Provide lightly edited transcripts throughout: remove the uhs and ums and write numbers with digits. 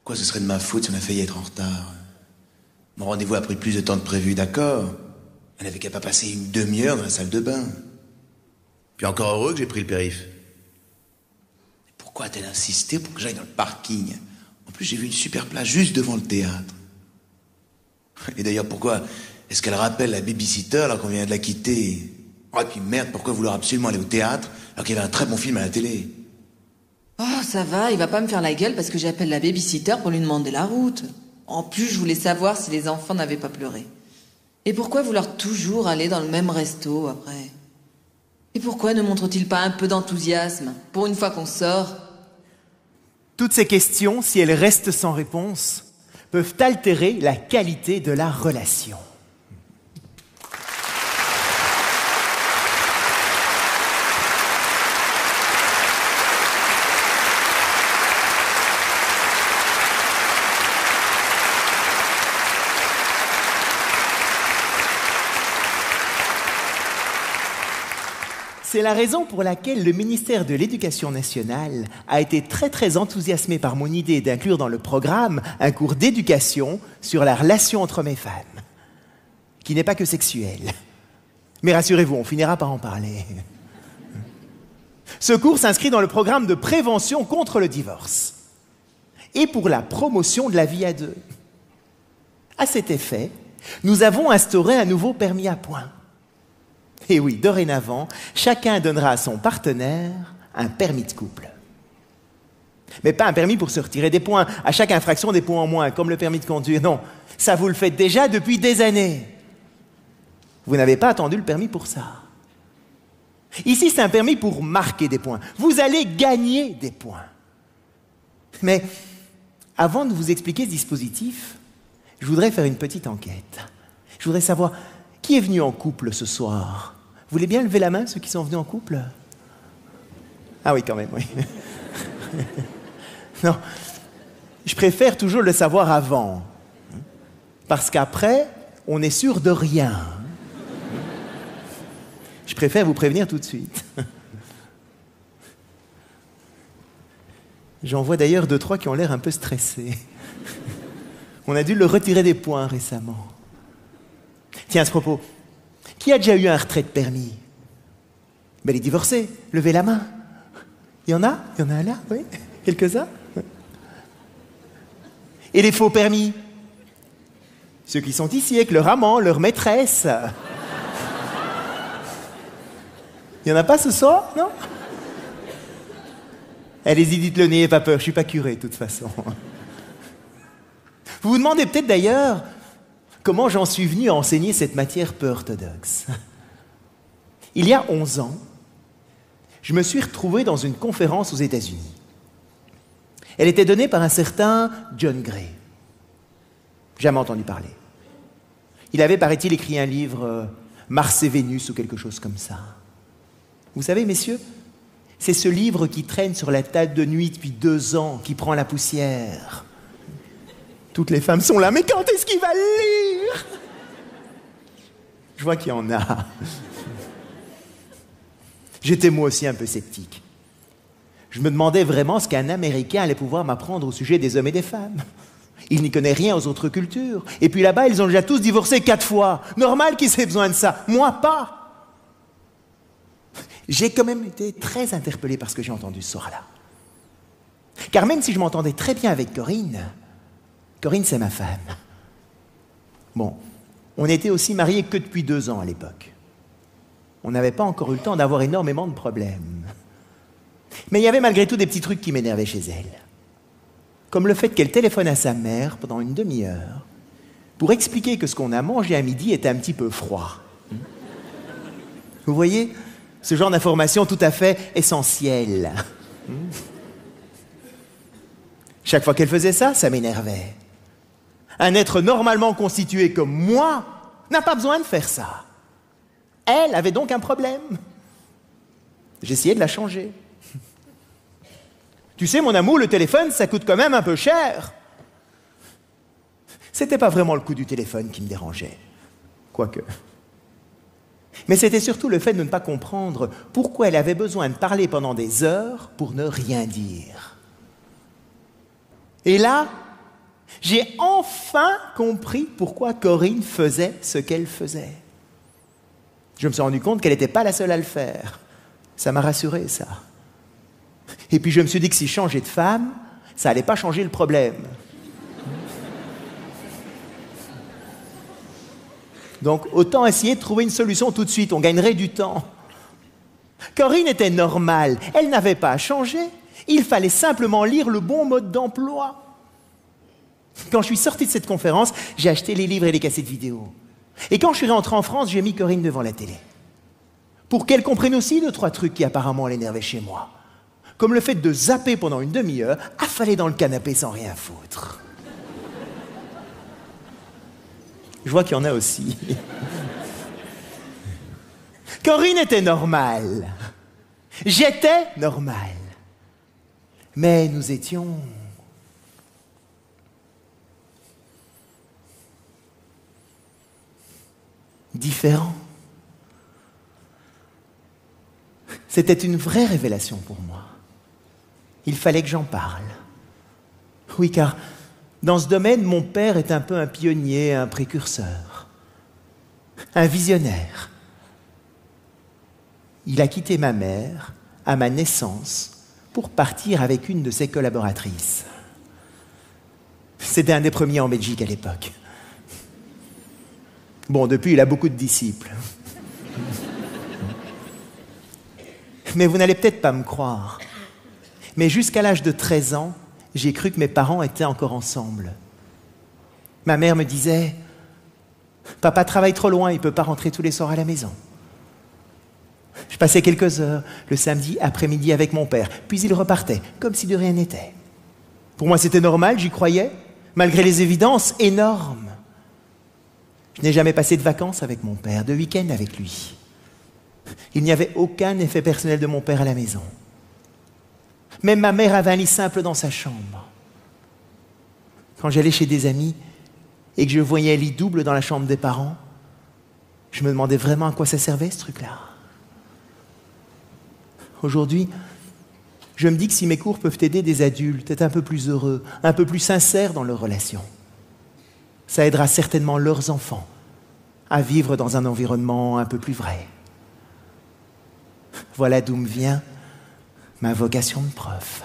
Pourquoi ce serait de ma faute si on a failli être en retard? Mon rendez-vous a pris plus de temps que prévu, d'accord. Elle n'avait qu'à pas passer une demi-heure dans la salle de bain. Puis encore heureux que j'ai pris le périph'. Pourquoi a-t-elle insisté pour que j'aille dans le parking? En plus, j'ai vu une super place juste devant le théâtre. Et d'ailleurs, pourquoi est-ce qu'elle rappelle la babysitter alors qu'on vient de la quitter? Oh, et puis merde, pourquoi vouloir absolument aller au théâtre alors qu'il y avait un très bon film à la télé? Oh, ça va, il va pas me faire la gueule parce que j'appelle la babysitter pour lui demander la route. En plus, je voulais savoir si les enfants n'avaient pas pleuré. Et pourquoi vouloir toujours aller dans le même resto après? Et pourquoi ne montre-t-il pas un peu d'enthousiasme pour une fois qu'on sort? Toutes ces questions, si elles restent sans réponse, peuvent altérer la qualité de la relation. C'est la raison pour laquelle le ministère de l'Éducation nationale a été très enthousiasmé par mon idée d'inclure dans le programme un cours d'éducation sur la relation entre hommes et femmes, qui n'est pas que sexuelle. Mais rassurez-vous, on finira par en parler. Ce cours s'inscrit dans le programme de prévention contre le divorce et pour la promotion de la vie à deux. À cet effet, nous avons instauré un nouveau permis à points. Et oui, dorénavant, chacun donnera à son partenaire un permis de couple. Mais pas un permis pour se retirer des points, à chaque infraction des points en moins, comme le permis de conduire. Non, ça vous le faites déjà depuis des années. Vous n'avez pas attendu le permis pour ça. Ici, c'est un permis pour marquer des points. Vous allez gagner des points. Mais avant de vous expliquer ce dispositif, je voudrais faire une petite enquête. Je voudrais savoir qui est venu en couple ce soir. Vous voulez bien lever la main, ceux qui sont venus en couple? Ah oui, quand même, oui. Non, je préfère toujours le savoir avant. Parce qu'après, on est sûr de rien. Je préfère vous prévenir tout de suite. J'en vois d'ailleurs 2-3 qui ont l'air un peu stressés. On a dû le retirer des points récemment. Tiens, à ce propos, qui a déjà eu un retrait de permis? Ben, les divorcés, levez la main. Il y en a? Il y en a là, oui? Quelques-uns? Et les faux permis? Ceux qui sont ici avec leur amant, leur maîtresse. Il n'y en a pas ce soir, non? Allez-y, dites-le, n'ayez pas peur, je ne suis pas curé de toute façon. Vous vous demandez peut-être d'ailleurs comment j'en suis venu à enseigner cette matière peu orthodoxe. Il y a 11 ans, je me suis retrouvé dans une conférence aux États-Unis. Elle était donnée par un certain John Gray. Jamais entendu parler. Il avait, paraît-il, écrit un livre, Mars et Vénus ou quelque chose comme ça. Vous savez, messieurs, c'est ce livre qui traîne sur la table de nuit depuis 2 ans, qui prend la poussière. Toutes les femmes sont là, mais quand est-ce qu'il va le lire? Je vois qu'il y en a. J'étais moi aussi un peu sceptique. Je me demandais vraiment ce qu'un Américain allait pouvoir m'apprendre au sujet des hommes et des femmes. Il n'y connaît rien aux autres cultures. Et puis là-bas, ils ont déjà tous divorcé 4 fois. Normal qu'ils aient besoin de ça. Moi, pas. J'ai quand même été très interpellé par ce que j'ai entendu ce soir-là. Car même si je m'entendais très bien avec Corinne, c'est ma femme. Bon, on n'était aussi mariés que depuis 2 ans à l'époque. On n'avait pas encore eu le temps d'avoir énormément de problèmes. Mais il y avait malgré tout des petits trucs qui m'énervaient chez elle. Comme le fait qu'elle téléphone à sa mère pendant une demi-heure pour expliquer que ce qu'on a mangé à midi était un petit peu froid. Vous voyez, ce genre d'information tout à fait essentielle. Chaque fois qu'elle faisait ça, ça m'énervait. Un être normalement constitué comme moi n'a pas besoin de faire ça. Elle avait donc un problème. J'essayais de la changer. Tu sais, mon amour, le téléphone, ça coûte quand même un peu cher. C'était pas vraiment le coût du téléphone qui me dérangeait. Quoique. Mais c'était surtout le fait de ne pas comprendre pourquoi elle avait besoin de parler pendant des heures pour ne rien dire. Et là, J'ai enfin compris pourquoi Corinne faisait ce qu'elle faisait. Je me suis rendu compte qu'elle n'était pas la seule à le faire. Ça m'a rassuré, ça. Et puis je me suis dit que si je changeais de femme, ça n'allait pas changer le problème. Donc autant essayer de trouver une solution tout de suite, on gagnerait du temps. Corinne était normale, elle n'avait pas à changer. Il fallait simplement lire le bon mode d'emploi. Quand je suis sorti de cette conférence, j'ai acheté les livres et les cassettes vidéo. Et quand je suis rentré en France, j'ai mis Corinne devant la télé. Pour qu'elle comprenne aussi 2-3 trucs qui apparemment l'énervaient chez moi. Comme le fait de zapper pendant une demi-heure, affalé dans le canapé sans rien foutre. Je vois qu'il y en a aussi. Corinne était normale. J'étais normale. Mais nous étions différents. C'était une vraie révélation pour moi. Il fallait que j'en parle. Oui, car dans ce domaine, mon père est un peu un pionnier, un précurseur, un visionnaire. Il a quitté ma mère à ma naissance pour partir avec une de ses collaboratrices. C'était un des premiers en Belgique à l'époque. Bon, depuis, il a beaucoup de disciples. Mais vous n'allez peut-être pas me croire. Mais jusqu'à l'âge de 13 ans, j'ai cru que mes parents étaient encore ensemble. Ma mère me disait « Papa travaille trop loin, il ne peut pas rentrer tous les soirs à la maison. » Je passais quelques heures le samedi après-midi avec mon père, puis il repartait, comme si de rien n'était. Pour moi, c'était normal, j'y croyais, malgré les évidences énormes. Je n'ai jamais passé de vacances avec mon père, de week-end avec lui. Il n'y avait aucun effet personnel de mon père à la maison. Même ma mère avait un lit simple dans sa chambre. Quand j'allais chez des amis et que je voyais un lit double dans la chambre des parents, je me demandais vraiment à quoi ça servait, ce truc-là. Aujourd'hui, je me dis que si mes cours peuvent aider des adultes à être un peu plus heureux, un peu plus sincères dans leurs relations, ça aidera certainement leurs enfants à vivre dans un environnement un peu plus vrai. Voilà d'où me vient ma vocation de prof.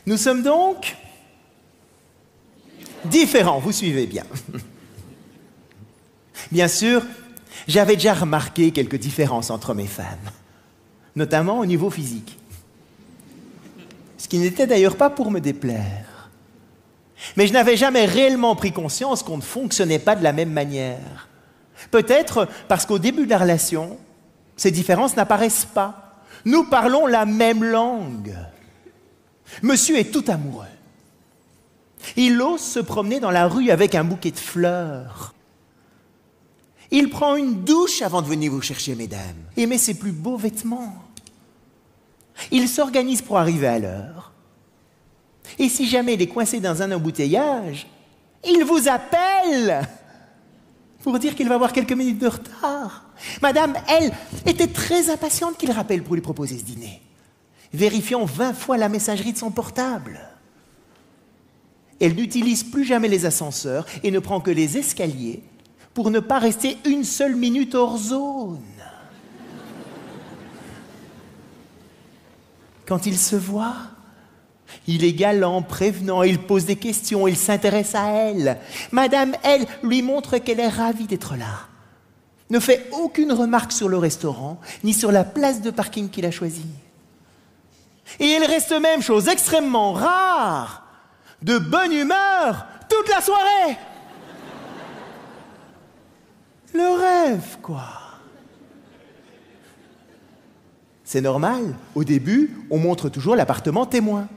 Nous sommes donc différents, vous suivez bien. Bien sûr, j'avais déjà remarqué quelques différences entre hommes et femmes, notamment au niveau physique. Ce qui n'était d'ailleurs pas pour me déplaire. Mais je n'avais jamais réellement pris conscience qu'on ne fonctionnait pas de la même manière. Peut-être parce qu'au début de la relation, ces différences n'apparaissent pas. Nous parlons la même langue. Monsieur est tout amoureux. Il ose se promener dans la rue avec un bouquet de fleurs. Il prend une douche avant de venir vous chercher, mesdames, et met ses plus beaux vêtements. Il s'organise pour arriver à l'heure. Et si jamais il est coincé dans un embouteillage, il vous appelle pour dire qu'il va avoir quelques minutes de retard. Madame, elle, était très impatiente qu'il rappelle pour lui proposer ce dîner, vérifiant 20 fois la messagerie de son portable. Elle n'utilise plus jamais les ascenseurs et ne prend que les escaliers pour ne pas rester une seule minute hors zone. Quand il se voit, il est galant, prévenant, il pose des questions, il s'intéresse à elle. Madame, elle, lui montre qu'elle est ravie d'être là. Ne fait aucune remarque sur le restaurant, ni sur la place de parking qu'il a choisie. Et elle reste même, chose extrêmement rare, de bonne humeur toute la soirée. Le rêve, quoi. C'est normal. Au début, on montre toujours l'appartement témoin.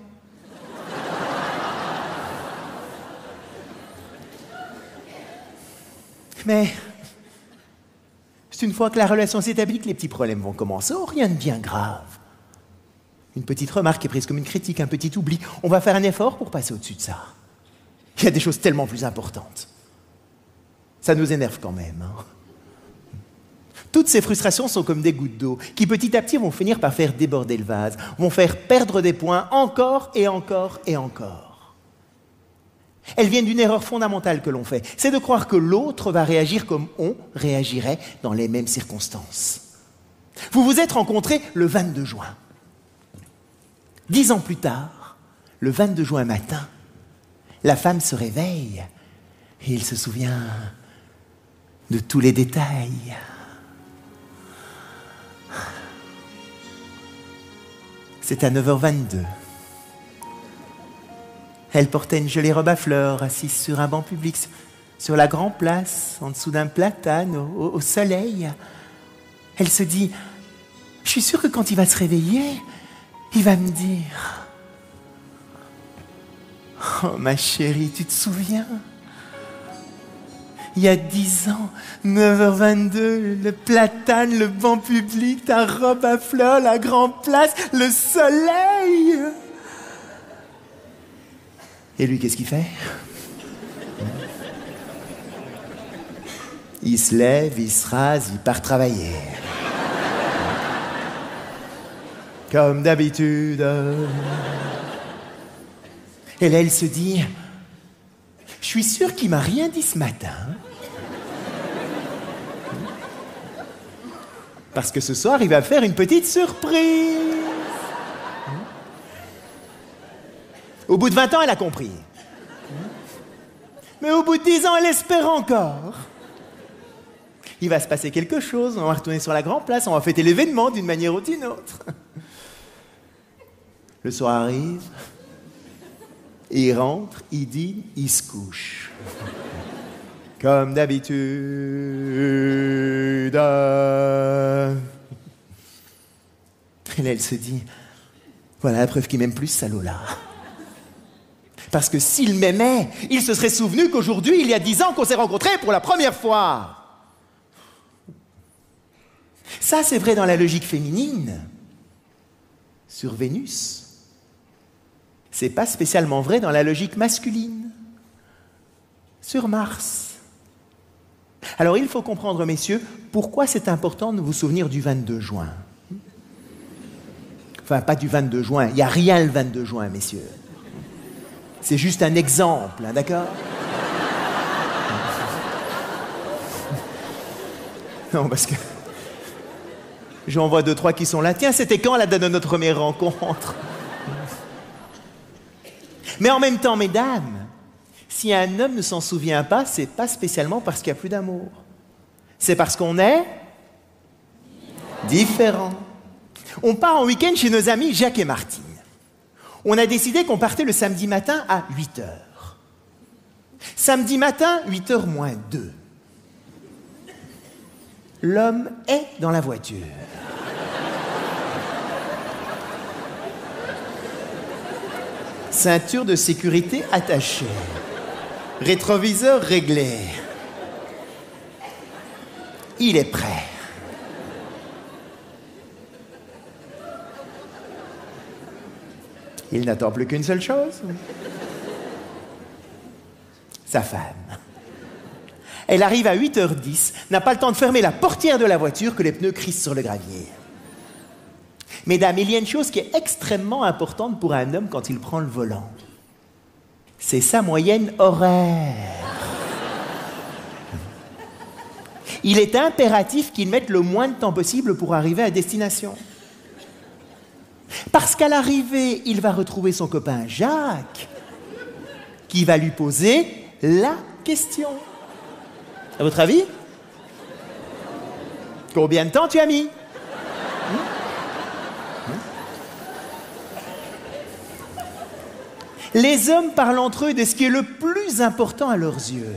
Mais c'est une fois que la relation s'établit que les petits problèmes vont commencer. Oh, rien de bien grave. Une petite remarque est prise comme une critique, un petit oubli. On va faire un effort pour passer au-dessus de ça. Il y a des choses tellement plus importantes. Ça nous énerve quand même. Hein. Toutes ces frustrations sont comme des gouttes d'eau qui petit à petit vont finir par faire déborder le vase, vont faire perdre des points encore et encore et encore. Elles viennent d'une erreur fondamentale que l'on fait, c'est de croire que l'autre va réagir comme on réagirait dans les mêmes circonstances. Vous vous êtes rencontrés le 22 juin. 10 ans plus tard, le 22 juin matin, la femme se réveille et il se souvient de tous les détails. C'est à 9h22. Elle portait une jolie robe à fleurs, assise sur un banc public, sur la grande place, en dessous d'un platane, au soleil. Elle se dit, je suis sûre que quand il va se réveiller, il va me dire, oh ma chérie, tu te souviens ? Il y a 10 ans, 9h22, le platane, le banc public, ta robe à fleurs, la grande place, le soleil. Et lui, qu'est-ce qu'il fait ? Il se lève, il se rase, il part travailler. Comme d'habitude. Et là, elle se dit, je suis sûre qu'il m'a rien dit ce matin. Parce que ce soir, il va faire une petite surprise. Au bout de 20 ans, elle a compris. Mais au bout de 10 ans, elle espère encore. Il va se passer quelque chose, on va retourner sur la grande place, on va fêter l'événement d'une manière ou d'une autre. Le soir arrive, il rentre, il dîne, il se couche. Comme d'habitude. Et là, elle se dit, voilà la preuve qu'il m'aime plus, salaud-là. Parce que s'il m'aimait, il se serait souvenu qu'aujourd'hui, il y a 10 ans qu'on s'est rencontrés pour la première fois. Ça, c'est vrai dans la logique féminine. Sur Vénus. C'est pas spécialement vrai dans la logique masculine. Sur Mars. Alors, il faut comprendre, messieurs, pourquoi c'est important de vous souvenir du 22 juin. Enfin, pas du 22 juin. Il n'y a rien le 22 juin, messieurs. C'est juste un exemple, hein, d'accord ? Non, parce que j'en vois 2-3 qui sont là. Tiens, c'était quand la date de notre première rencontre ? Mais en même temps, mesdames, si un homme ne s'en souvient pas, c'est pas spécialement parce qu'il n'y a plus d'amour. C'est parce qu'on est différents. On part en week-end chez nos amis Jacques et Martine. On a décidé qu'on partait le samedi matin à 8h. Samedi matin, 8h moins 2. L'homme est dans la voiture. Ceinture de sécurité attachée. Rétroviseur réglé. Il est prêt. Il n'attend plus qu'une seule chose. Sa femme. Elle arrive à 8h10, n'a pas le temps de fermer la portière de la voiture que les pneus crissent sur le gravier. Mesdames, il y a une chose qui est extrêmement importante pour un homme quand il prend le volant. C'est sa moyenne horaire. Il est impératif qu'il mette le moins de temps possible pour arriver à destination. Parce qu'à l'arrivée, il va retrouver son copain Jacques, qui va lui poser la question. À votre avis ? Combien de temps tu as mis ? Les hommes parlent entre eux de ce qui est le plus important à leurs yeux.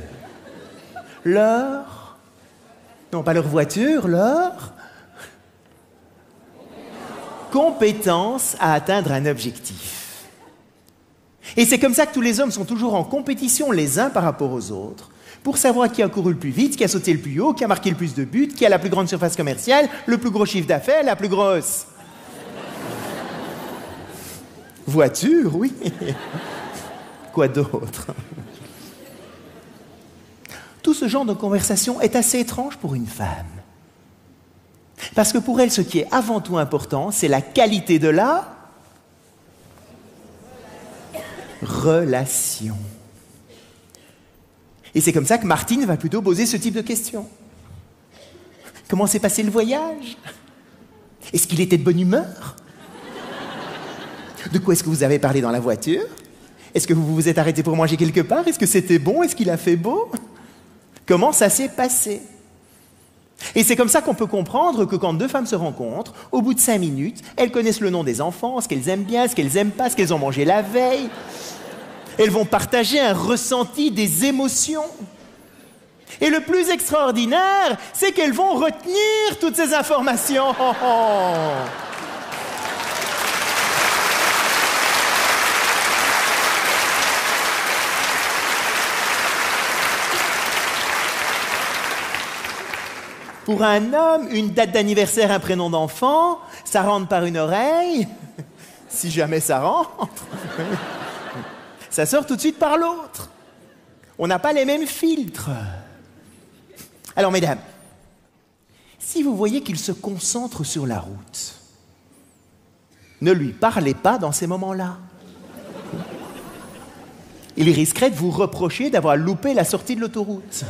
Leur... Non, pas leur voiture, leur... compétence à atteindre un objectif. Et c'est comme ça que tous les hommes sont toujours en compétition les uns par rapport aux autres pour savoir qui a couru le plus vite, qui a sauté le plus haut, qui a marqué le plus de buts, qui a la plus grande surface commerciale, le plus gros chiffre d'affaires, la plus grosse voiture, oui. Quoi d'autre ? Tout ce genre de conversation est assez étrange pour une femme. Parce que pour elle, ce qui est avant tout important, c'est la qualité de la relation. Et c'est comme ça que Martine va plutôt poser ce type de questions. Comment s'est passé le voyage? Est-ce qu'il était de bonne humeur? De quoi est-ce que vous avez parlé dans la voiture? Est-ce que vous vous êtes arrêté pour manger quelque part? Est-ce que c'était bon? Est-ce qu'il a fait beau? Comment ça s'est passé? Et c'est comme ça qu'on peut comprendre que quand deux femmes se rencontrent, au bout de 5 minutes, elles connaissent le nom des enfants, ce qu'elles aiment bien, ce qu'elles n'aiment pas, ce qu'elles ont mangé la veille. Elles vont partager un ressenti, des émotions. Et le plus extraordinaire, c'est qu'elles vont retenir toutes ces informations. Pour un homme, une date d'anniversaire, un prénom d'enfant, ça rentre par une oreille, si jamais ça rentre. Ça sort tout de suite par l'autre. On n'a pas les mêmes filtres. Alors, mesdames, si vous voyez qu'il se concentre sur la route, ne lui parlez pas dans ces moments-là. Il risquerait de vous reprocher d'avoir loupé la sortie de l'autoroute.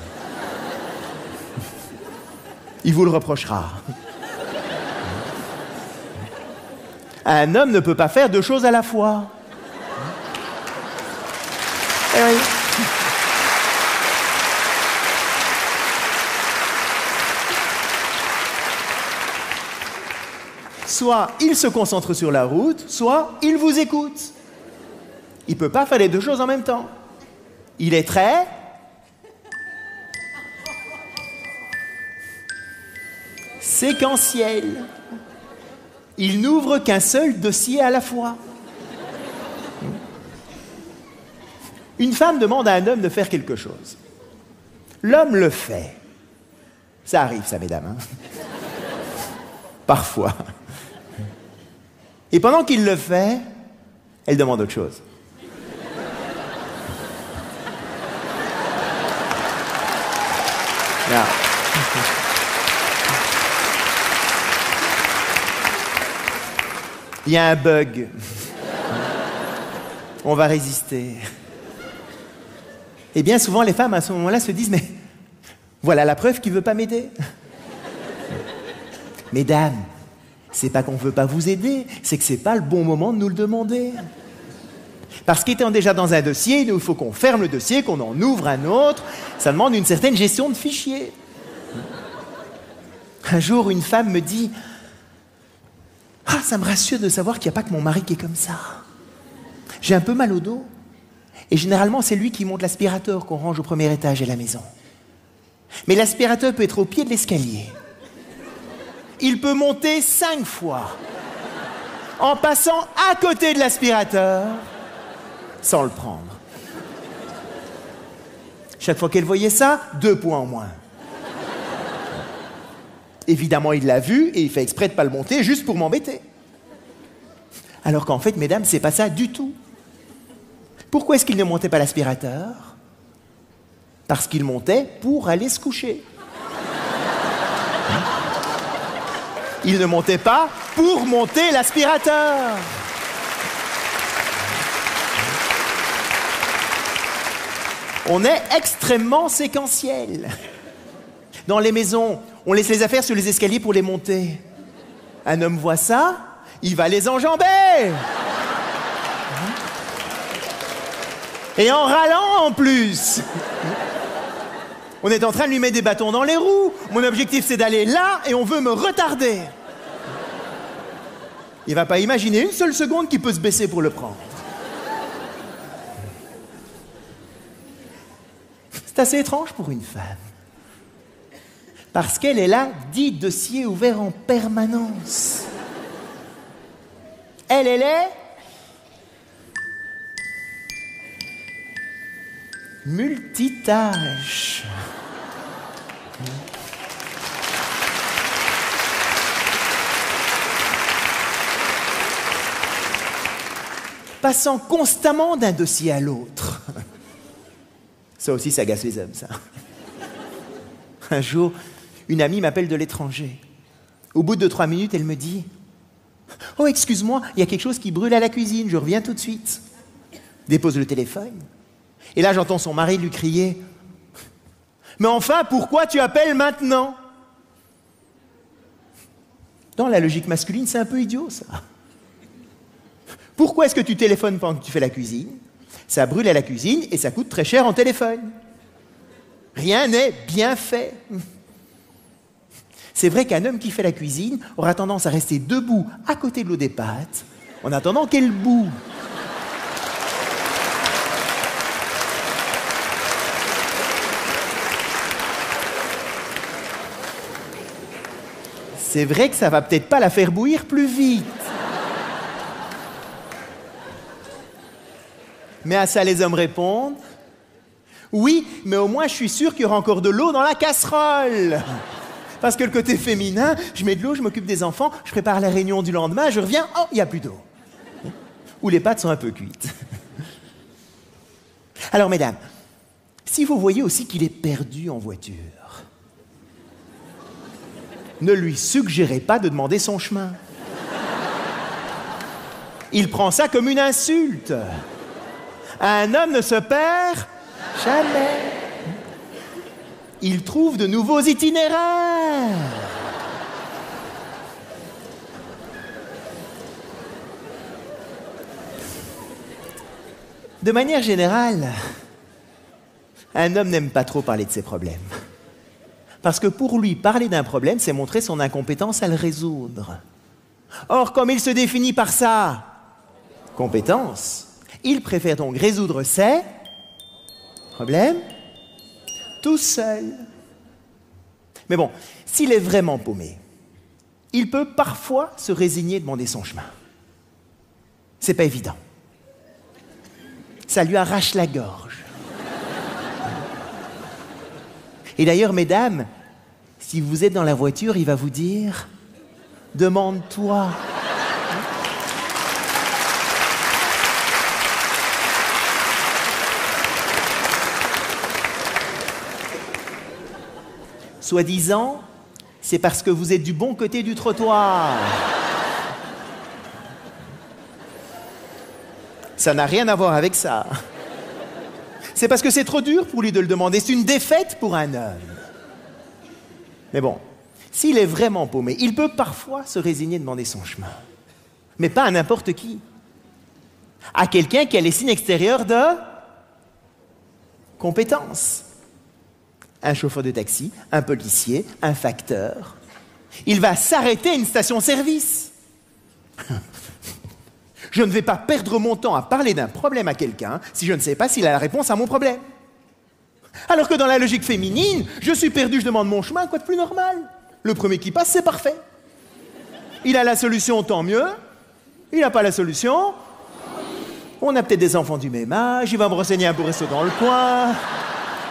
Il vous le reprochera. Un homme ne peut pas faire 2 choses à la fois. Eh oui. Soit il se concentre sur la route, soit il vous écoute. Il ne peut pas faire les 2 choses en même temps. Il est très... séquentiel. Il n'ouvre qu'un seul dossier à la fois. Une femme demande à un homme de faire quelque chose. L'homme le fait. Ça arrive, ça, mesdames. Parfois. Et pendant qu'il le fait, elle demande autre chose. Là. Il y a un bug. On va résister. Et bien souvent, les femmes, à ce moment-là, se disent « Mais voilà la preuve qu'il ne veut pas m'aider. » Mesdames, c'est pas qu'on ne veut pas vous aider, c'est que ce n'est pas le bon moment de nous le demander. Parce qu'étant déjà dans un dossier, il faut qu'on ferme le dossier, qu'on en ouvre un autre. Ça demande une certaine gestion de fichiers. Un jour, une femme me dit « Ah, ça me rassure de savoir qu'il n'y a pas que mon mari qui est comme ça. J'ai un peu mal au dos. Et généralement, c'est lui qui monte l'aspirateur qu'on range au premier étage de la maison. Mais l'aspirateur peut être au pied de l'escalier. Il peut monter 5 fois en passant à côté de l'aspirateur sans le prendre. Chaque fois qu'elle voyait ça, 2 points en moins. Évidemment, il l'a vu et il fait exprès de ne pas le monter juste pour m'embêter. Alors qu'en fait, mesdames, c'est pas ça du tout. Pourquoi est-ce qu'il ne montait pas l'aspirateur? Parce qu'il montait pour aller se coucher. Il ne montait pas pour monter l'aspirateur. On est extrêmement séquentiel. Dans les maisons, on laisse les affaires sur les escaliers pour les monter. Un homme voit ça, il va les enjamber. Et en râlant en plus. On est en train de lui mettre des bâtons dans les roues. Mon objectif, c'est d'aller là et on veut me retarder. Il ne va pas imaginer une seule seconde qu'il peut se baisser pour le prendre. C'est assez étrange pour une femme. Parce qu'elle est là, 10 dossiers ouverts en permanence. Elle est multitâche. Passant constamment d'un dossier à l'autre. Ça aussi, ça agace les hommes, ça. Un jour, une amie m'appelle de l'étranger. Au bout de 3 minutes, elle me dit « Oh, excuse-moi, il y a quelque chose qui brûle à la cuisine, je reviens tout de suite. » Dépose le téléphone. Et là, j'entends son mari lui crier « Mais enfin, pourquoi tu appelles maintenant ?» Dans la logique masculine, c'est un peu idiot, ça. Pourquoi est-ce que tu téléphones pendant que tu fais la cuisine? Ça brûle à la cuisine et ça coûte très cher en téléphone. Rien n'est bien fait. C'est vrai qu'un homme qui fait la cuisine aura tendance à rester debout à côté de l'eau des pâtes en attendant qu'elle bout. C'est vrai que ça va peut-être pas la faire bouillir plus vite. Mais à ça, les hommes répondent « Oui, mais au moins, je suis sûr qu'il y aura encore de l'eau dans la casserole. » Parce que le côté féminin, je mets de l'eau, je m'occupe des enfants, je prépare la réunion du lendemain, je reviens, oh, il n'y a plus d'eau. Ou les pâtes sont un peu cuites. Alors, mesdames, si vous voyez aussi qu'il est perdu en voiture, ne lui suggérez pas de demander son chemin. Il prend ça comme une insulte. Un homme ne se perd jamais. Il trouve de nouveaux itinéraires. De manière générale, un homme n'aime pas trop parler de ses problèmes. Parce que pour lui, parler d'un problème, c'est montrer son incompétence à le résoudre. Or, comme il se définit par sa compétence, il préfère donc résoudre ses problèmes tout seul. Mais bon, s'il est vraiment paumé, il peut parfois se résigner et demander son chemin. C'est pas évident. Ça lui arrache la gorge. Et d'ailleurs, mesdames, si vous êtes dans la voiture, il va vous dire « Demande-toi ». Soi-disant, c'est parce que vous êtes du bon côté du trottoir. Ça n'a rien à voir avec ça. C'est parce que c'est trop dur pour lui de le demander. C'est une défaite pour un homme. Mais bon, s'il est vraiment paumé, il peut parfois se résigner à demander son chemin. Mais pas à n'importe qui. À quelqu'un qui a les signes extérieurs de compétence. Un chauffeur de taxi, un policier, un facteur. Il va s'arrêter à une station-service. Je ne vais pas perdre mon temps à parler d'un problème à quelqu'un si je ne sais pas s'il a la réponse à mon problème. Alors que dans la logique féminine, je suis perdu, je demande mon chemin, quoi de plus normal? Le premier qui passe, c'est parfait. Il a la solution, tant mieux. Il n'a pas la solution. On a peut-être des enfants du même âge, il va me renseigner un beau resto dans le coin.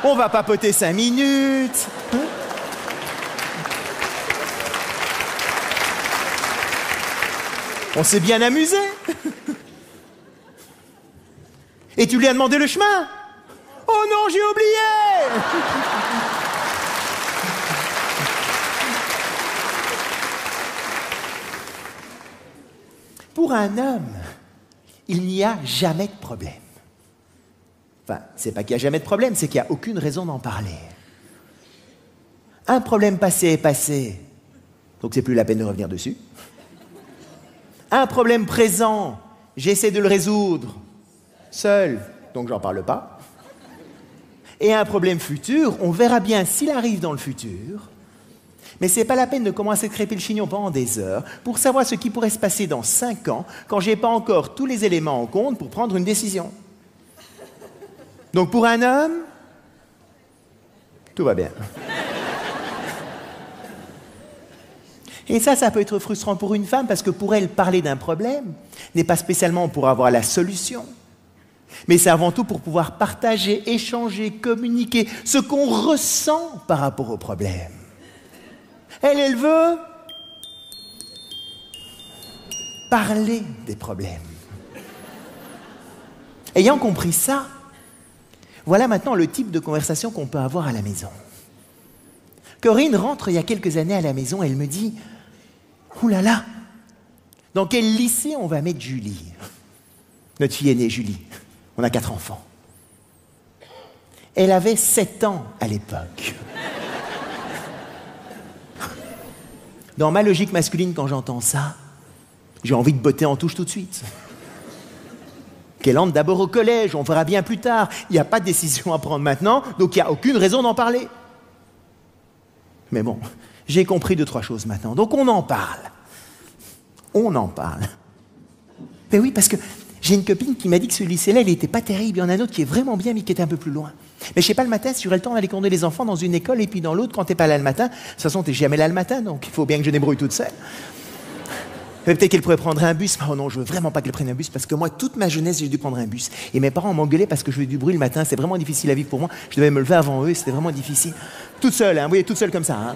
On va papoter 5 minutes. On s'est bien amusé. Et tu lui as demandé le chemin? Oh non, j'ai oublié! Pour un homme, il n'y a jamais de problème. Enfin, c'est pas qu'il n'y a jamais de problème, c'est qu'il n'y a aucune raison d'en parler. Un problème passé est passé, donc c'est plus la peine de revenir dessus. Un problème présent, j'essaie de le résoudre seul, donc j'en parle pas. Et un problème futur, on verra bien s'il arrive dans le futur, mais c'est pas la peine de commencer à crêper le chignon pendant des heures pour savoir ce qui pourrait se passer dans 5 ans quand j'ai pas encore tous les éléments en compte pour prendre une décision. Donc pour un homme, tout va bien. Et ça peut être frustrant pour une femme parce que pour elle, parler d'un problème n'est pas spécialement pour avoir la solution, mais c'est avant tout pour pouvoir partager, échanger, communiquer ce qu'on ressent par rapport au problème. Elle veut parler des problèmes. Ayant compris ça, voilà maintenant le type de conversation qu'on peut avoir à la maison. Corinne rentre il y a quelques années à la maison, elle me dit « Ouh là là, dans quel lycée on va mettre Julie ?» Notre fille aînée, Julie. On a 4 enfants. Elle avait 7 ans à l'époque. Dans ma logique masculine, quand j'entends ça, j'ai envie de botter en touche tout de suite. Qu'elle entre d'abord au collège, on verra bien plus tard. Il n'y a pas de décision à prendre maintenant, donc il n'y a aucune raison d'en parler. Mais bon, j'ai compris 2-3 choses maintenant, donc on en parle. On en parle. Mais oui, parce que j'ai une copine qui m'a dit que ce lycée-là, il n'était pas terrible. Il y en a un autre qui est vraiment bien, mais qui était un peu plus loin. Mais je sais pas, le matin, si j'aurais le temps d'aller conduire les enfants dans une école, et puis dans l'autre, quand t'es pas là le matin, de toute façon, t'es jamais là le matin, donc il faut bien que je débrouille toute seule. Peut-être qu'elle pourrait prendre un bus. Oh non, je veux vraiment pas qu'elle prenne un bus, parce que moi, toute ma jeunesse, j'ai dû prendre un bus. Et mes parents m'engueulaient parce que je faisais du bruit le matin. C'est vraiment difficile à vivre pour moi. Je devais me lever avant eux, c'était vraiment difficile. Toute seule, hein, vous voyez, toute seule comme ça.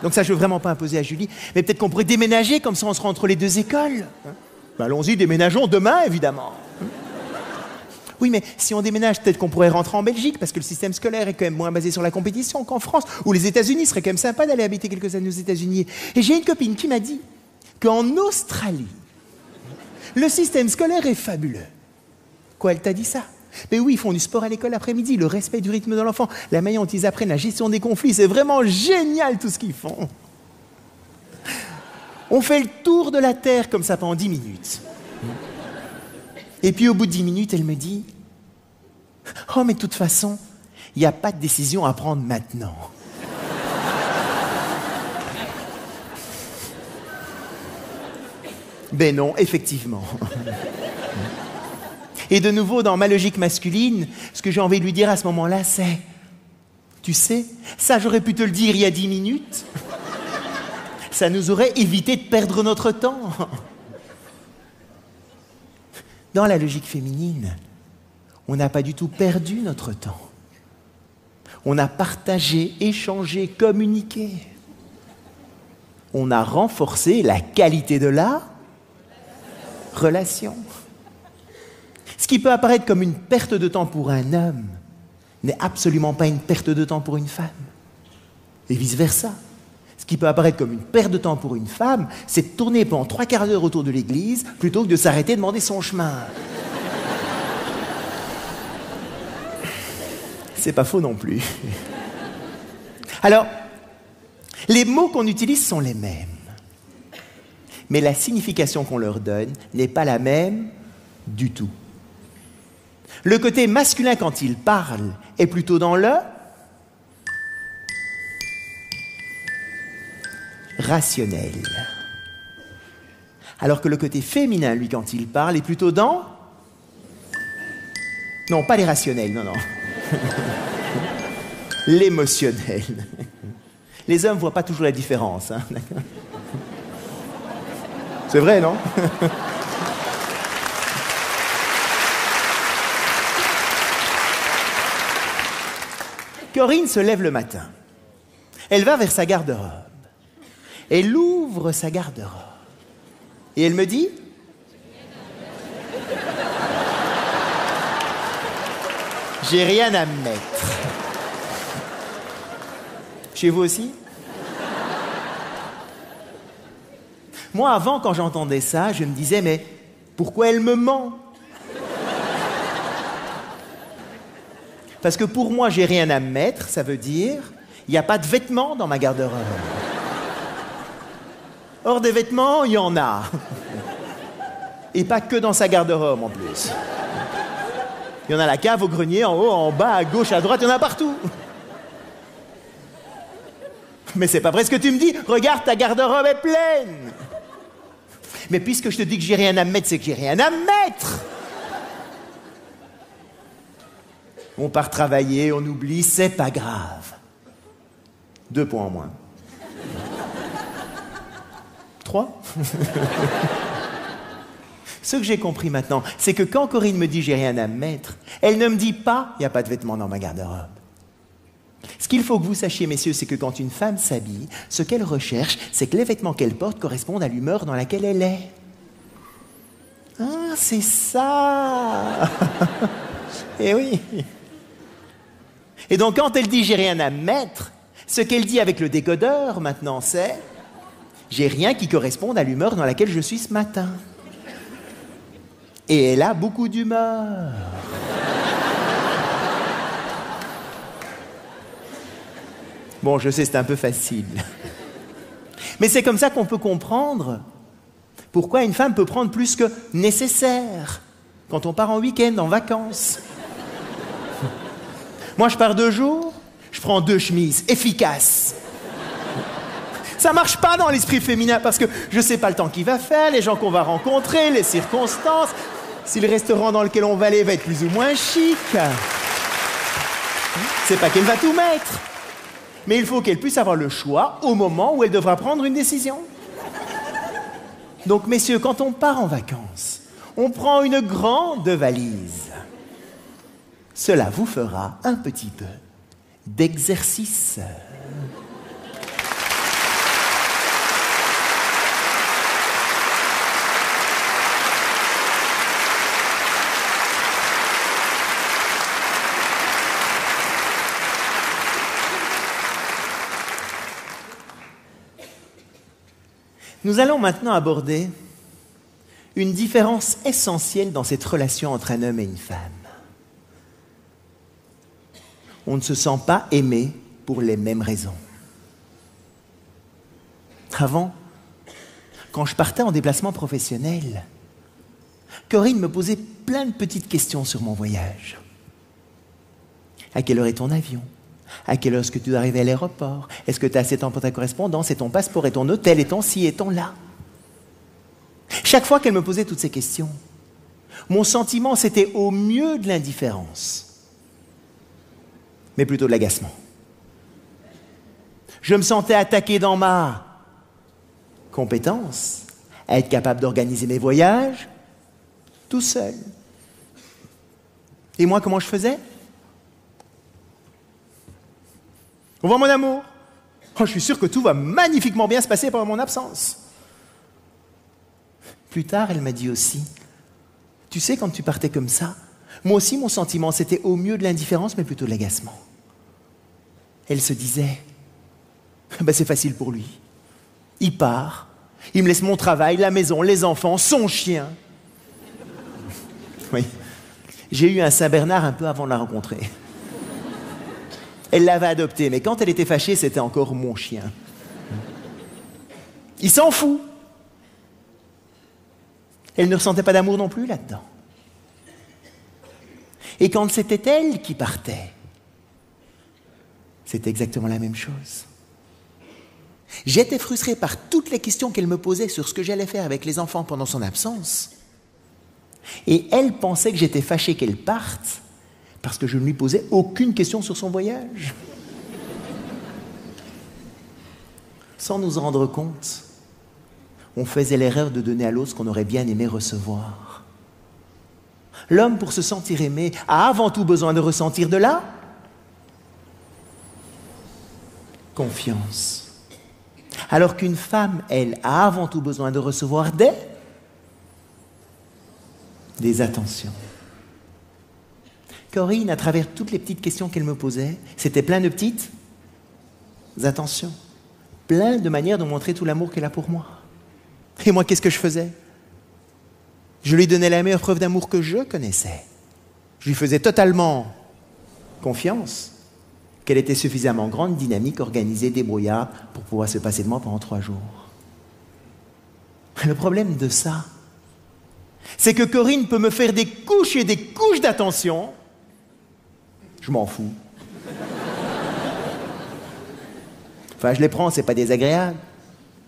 Donc ça, je veux vraiment pas imposer à Julie. Mais peut-être qu'on pourrait déménager, comme ça on sera entre les 2 écoles. Ben, allons-y, déménageons demain, évidemment. Oui, mais si on déménage, peut-être qu'on pourrait rentrer en Belgique, parce que le système scolaire est quand même moins basé sur la compétition qu'en France, ou les États-Unis. Ce serait quand même sympa d'aller habiter quelques années aux États-Unis. Et j'ai une copine qui m'a dit qu'en Australie, le système scolaire est fabuleux. Quoi, elle t'a dit ça? Mais oui, ils font du sport à l'école l'après-midi, le respect du rythme de l'enfant, la manière dont ils apprennent la gestion des conflits, c'est vraiment génial tout ce qu'ils font. On fait le tour de la Terre comme ça pendant 10 minutes. Et puis au bout de 10 minutes, elle me dit « Oh, mais de toute façon, il n'y a pas de décision à prendre maintenant. » Ben non, effectivement. Et de nouveau, dans ma logique masculine, ce que j'ai envie de lui dire à ce moment-là, c'est « Tu sais, ça j'aurais pu te le dire il y a 10 minutes. Ça nous aurait évité de perdre notre temps. » Dans la logique féminine, on n'a pas du tout perdu notre temps. On a partagé, échangé, communiqué. On a renforcé la qualité de la relation. Ce qui peut apparaître comme une perte de temps pour un homme n'est absolument pas une perte de temps pour une femme. Et vice-versa. Ce qui peut apparaître comme une perte de temps pour une femme, c'est de tourner pendant 3/4 d'heure autour de l'église plutôt que de s'arrêter et demander son chemin. C'est pas faux non plus. Alors, les mots qu'on utilise sont les mêmes. Mais la signification qu'on leur donne n'est pas la même du tout. Le côté masculin, quand il parle, est plutôt dans le rationnel. Alors que le côté féminin, lui, quand il parle, est plutôt dans... Non, pas les rationnels, non, non. L'émotionnel. Les hommes ne voient pas toujours la différence. Hein. C'est vrai, non? Corinne se lève le matin. Elle va vers sa garde-robe. Elle ouvre sa garde-robe. Et elle me dit... J'ai rien à me mettre. Chez vous aussi? Moi, avant, quand j'entendais ça, je me disais, mais pourquoi elle me ment? Parce que pour moi, j'ai rien à me mettre, ça veut dire, il n'y a pas de vêtements dans ma garde-robe. Or, des vêtements, il y en a. Et pas que dans sa garde-robe, en plus. Il y en a à la cave, au grenier, en haut, en bas, à gauche, à droite, il y en a partout. Mais c'est pas vrai ce que tu me dis. Regarde, ta garde-robe est pleine. Mais puisque je te dis que j'ai rien à me mettre, c'est que j'ai rien à me mettre. On part travailler, on oublie, c'est pas grave. 2 points en moins. 3. Ce que j'ai compris maintenant, c'est que quand Corinne me dit « j'ai rien à me mettre », elle ne me dit pas « il n'y a pas de vêtements dans ma garde-robe ». Ce qu'il faut que vous sachiez, messieurs, c'est que quand une femme s'habille, ce qu'elle recherche, c'est que les vêtements qu'elle porte correspondent à l'humeur dans laquelle elle est. Ah, c'est ça. Eh oui. Et donc quand elle dit « j'ai rien à mettre », ce qu'elle dit avec le décodeur maintenant c'est « j'ai rien qui corresponde à l'humeur dans laquelle je suis ce matin ». Et elle a beaucoup d'humeur. Bon, je sais, c'est un peu facile. Mais c'est comme ça qu'on peut comprendre pourquoi une femme peut prendre plus que nécessaire quand on part en week-end, en vacances. Moi, je pars 2 jours, je prends 2 chemises efficaces. Ça marche pas dans l'esprit féminin parce que je sais pas le temps qu'il va faire, les gens qu'on va rencontrer, les circonstances, si le restaurant dans lequel on va aller va être plus ou moins chic. C'est pas qu'elle va tout mettre. Mais il faut qu'elle puisse avoir le choix au moment où elle devra prendre une décision. Donc, messieurs, quand on part en vacances, on prend une grande valise. Cela vous fera un petit peu d'exercice. Nous allons maintenant aborder une différence essentielle dans cette relation entre un homme et une femme. On ne se sent pas aimé pour les mêmes raisons. Avant, quand je partais en déplacement professionnel, Corinne me posait plein de petites questions sur mon voyage. À quelle heure est ton avion ? À quelle heure est-ce que tu dois arriver à l'aéroport? Est-ce que tu as assez de temps pour ta correspondance et ton passeport et ton hôtel et ton ci et ton là? Chaque fois qu'elle me posait toutes ces questions, mon sentiment c'était au mieux de l'indifférence, mais plutôt de l'agacement. Je me sentais attaqué dans ma compétence à être capable d'organiser mes voyages tout seul. Et moi, comment je faisais? Au revoir mon amour. Oh, je suis sûr que tout va magnifiquement bien se passer pendant mon absence. Plus tard, elle m'a dit aussi, tu sais, quand tu partais comme ça, moi aussi, mon sentiment, c'était au mieux de l'indifférence, mais plutôt de l'agacement. Elle se disait, ben, c'est facile pour lui. Il part, il me laisse mon travail, la maison, les enfants, son chien. Oui, j'ai eu un Saint-Bernard un peu avant de la rencontrer. Elle l'avait adopté, mais quand elle était fâchée, c'était encore mon chien. Il s'en fout. Elle ne ressentait pas d'amour non plus là-dedans. Et quand c'était elle qui partait, c'était exactement la même chose. J'étais frustré par toutes les questions qu'elle me posait sur ce que j'allais faire avec les enfants pendant son absence. Et elle pensait que j'étais fâché qu'elle parte parce que je ne lui posais aucune question sur son voyage. Sans nous en rendre compte, on faisait l'erreur de donner à l'autre ce qu'on aurait bien aimé recevoir. L'homme, pour se sentir aimé, a avant tout besoin de ressentir de la confiance. Alors qu'une femme, elle, a avant tout besoin de recevoir des attentions. Corinne, à travers toutes les petites questions qu'elle me posait, c'était plein de petites attentions, plein de manières de montrer tout l'amour qu'elle a pour moi. Et moi, qu'est-ce que je faisais? Je lui donnais la meilleure preuve d'amour que je connaissais. Je lui faisais totalement confiance qu'elle était suffisamment grande, dynamique, organisée, débrouillarde pour pouvoir se passer de moi pendant 3 jours. Le problème de ça, c'est que Corinne peut me faire des couches et des couches d'attention. Je m'en fous. Enfin, je les prends, c'est pas désagréable.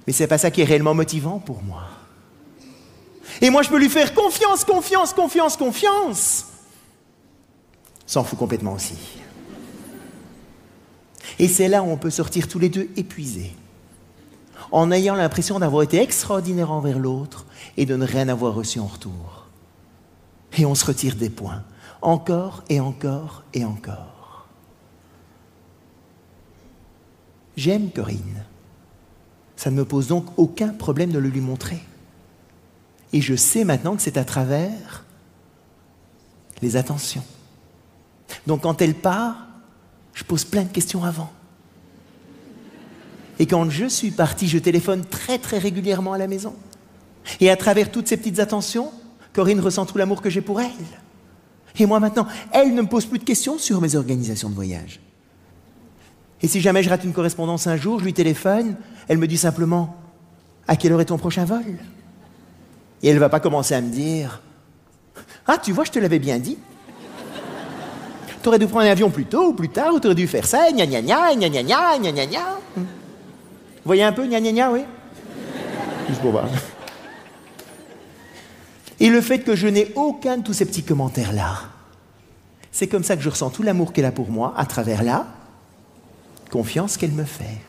Mais c'est pas ça qui est réellement motivant pour moi. Et moi, je peux lui faire confiance. S'en fout complètement aussi. Et c'est là où on peut sortir tous les deux épuisés, en ayant l'impression d'avoir été extraordinaire envers l'autre et de ne rien avoir reçu en retour. Et on se retire des points, encore et encore et encore. J'aime Corinne. Ça ne me pose donc aucun problème de le lui montrer. Et je sais maintenant que c'est à travers les attentions. Donc quand elle part, je pose plein de questions avant. Et quand je suis parti, je téléphone très très régulièrement à la maison. Et à travers toutes ces petites attentions, Corinne ressent tout l'amour que j'ai pour elle. Et moi maintenant, elle ne me pose plus de questions sur mes organisations de voyage. Et si jamais je rate une correspondance un jour, je lui téléphone, elle me dit simplement « À quelle heure est ton prochain vol ?» Et elle ne va pas commencer à me dire « Ah, tu vois, je te l'avais bien dit. T'aurais dû prendre un avion plus tôt ou plus tard, ou t'aurais dû faire ça, gna gna gna, gna gna gna, gna gna gna. » Vous voyez un peu, gna gna gna, oui? Juste pour voir. Et le fait que je n'ai aucun de tous ces petits commentaires-là, c'est comme ça que je ressens tout l'amour qu'elle a pour moi, à travers la confiance qu'elle me fait.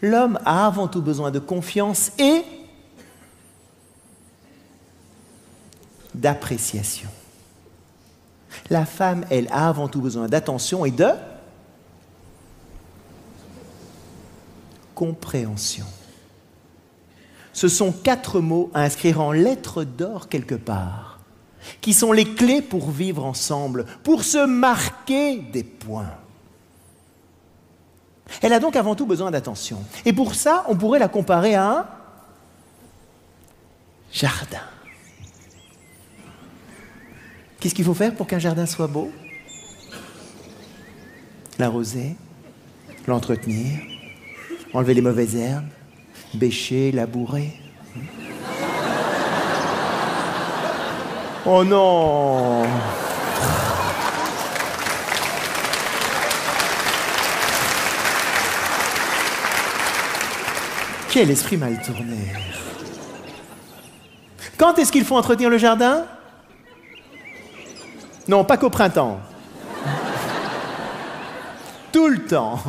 L'homme a avant tout besoin de confiance et d'appréciation. La femme, elle, a avant tout besoin d'attention et de compréhension. Ce sont 4 mots à inscrire en lettres d'or quelque part, qui sont les clés pour vivre ensemble, pour se marquer des points. Elle a donc avant tout besoin d'attention. Et pour ça, on pourrait la comparer à un jardin. Qu'est-ce qu'il faut faire pour qu'un jardin soit beau? L'arroser, l'entretenir, enlever les mauvaises herbes, bêcher, labourer. Oh non! Quel esprit mal tourné! Quand est-ce qu'il faut entretenir le jardin? Non, pas qu'au printemps. Tout le temps.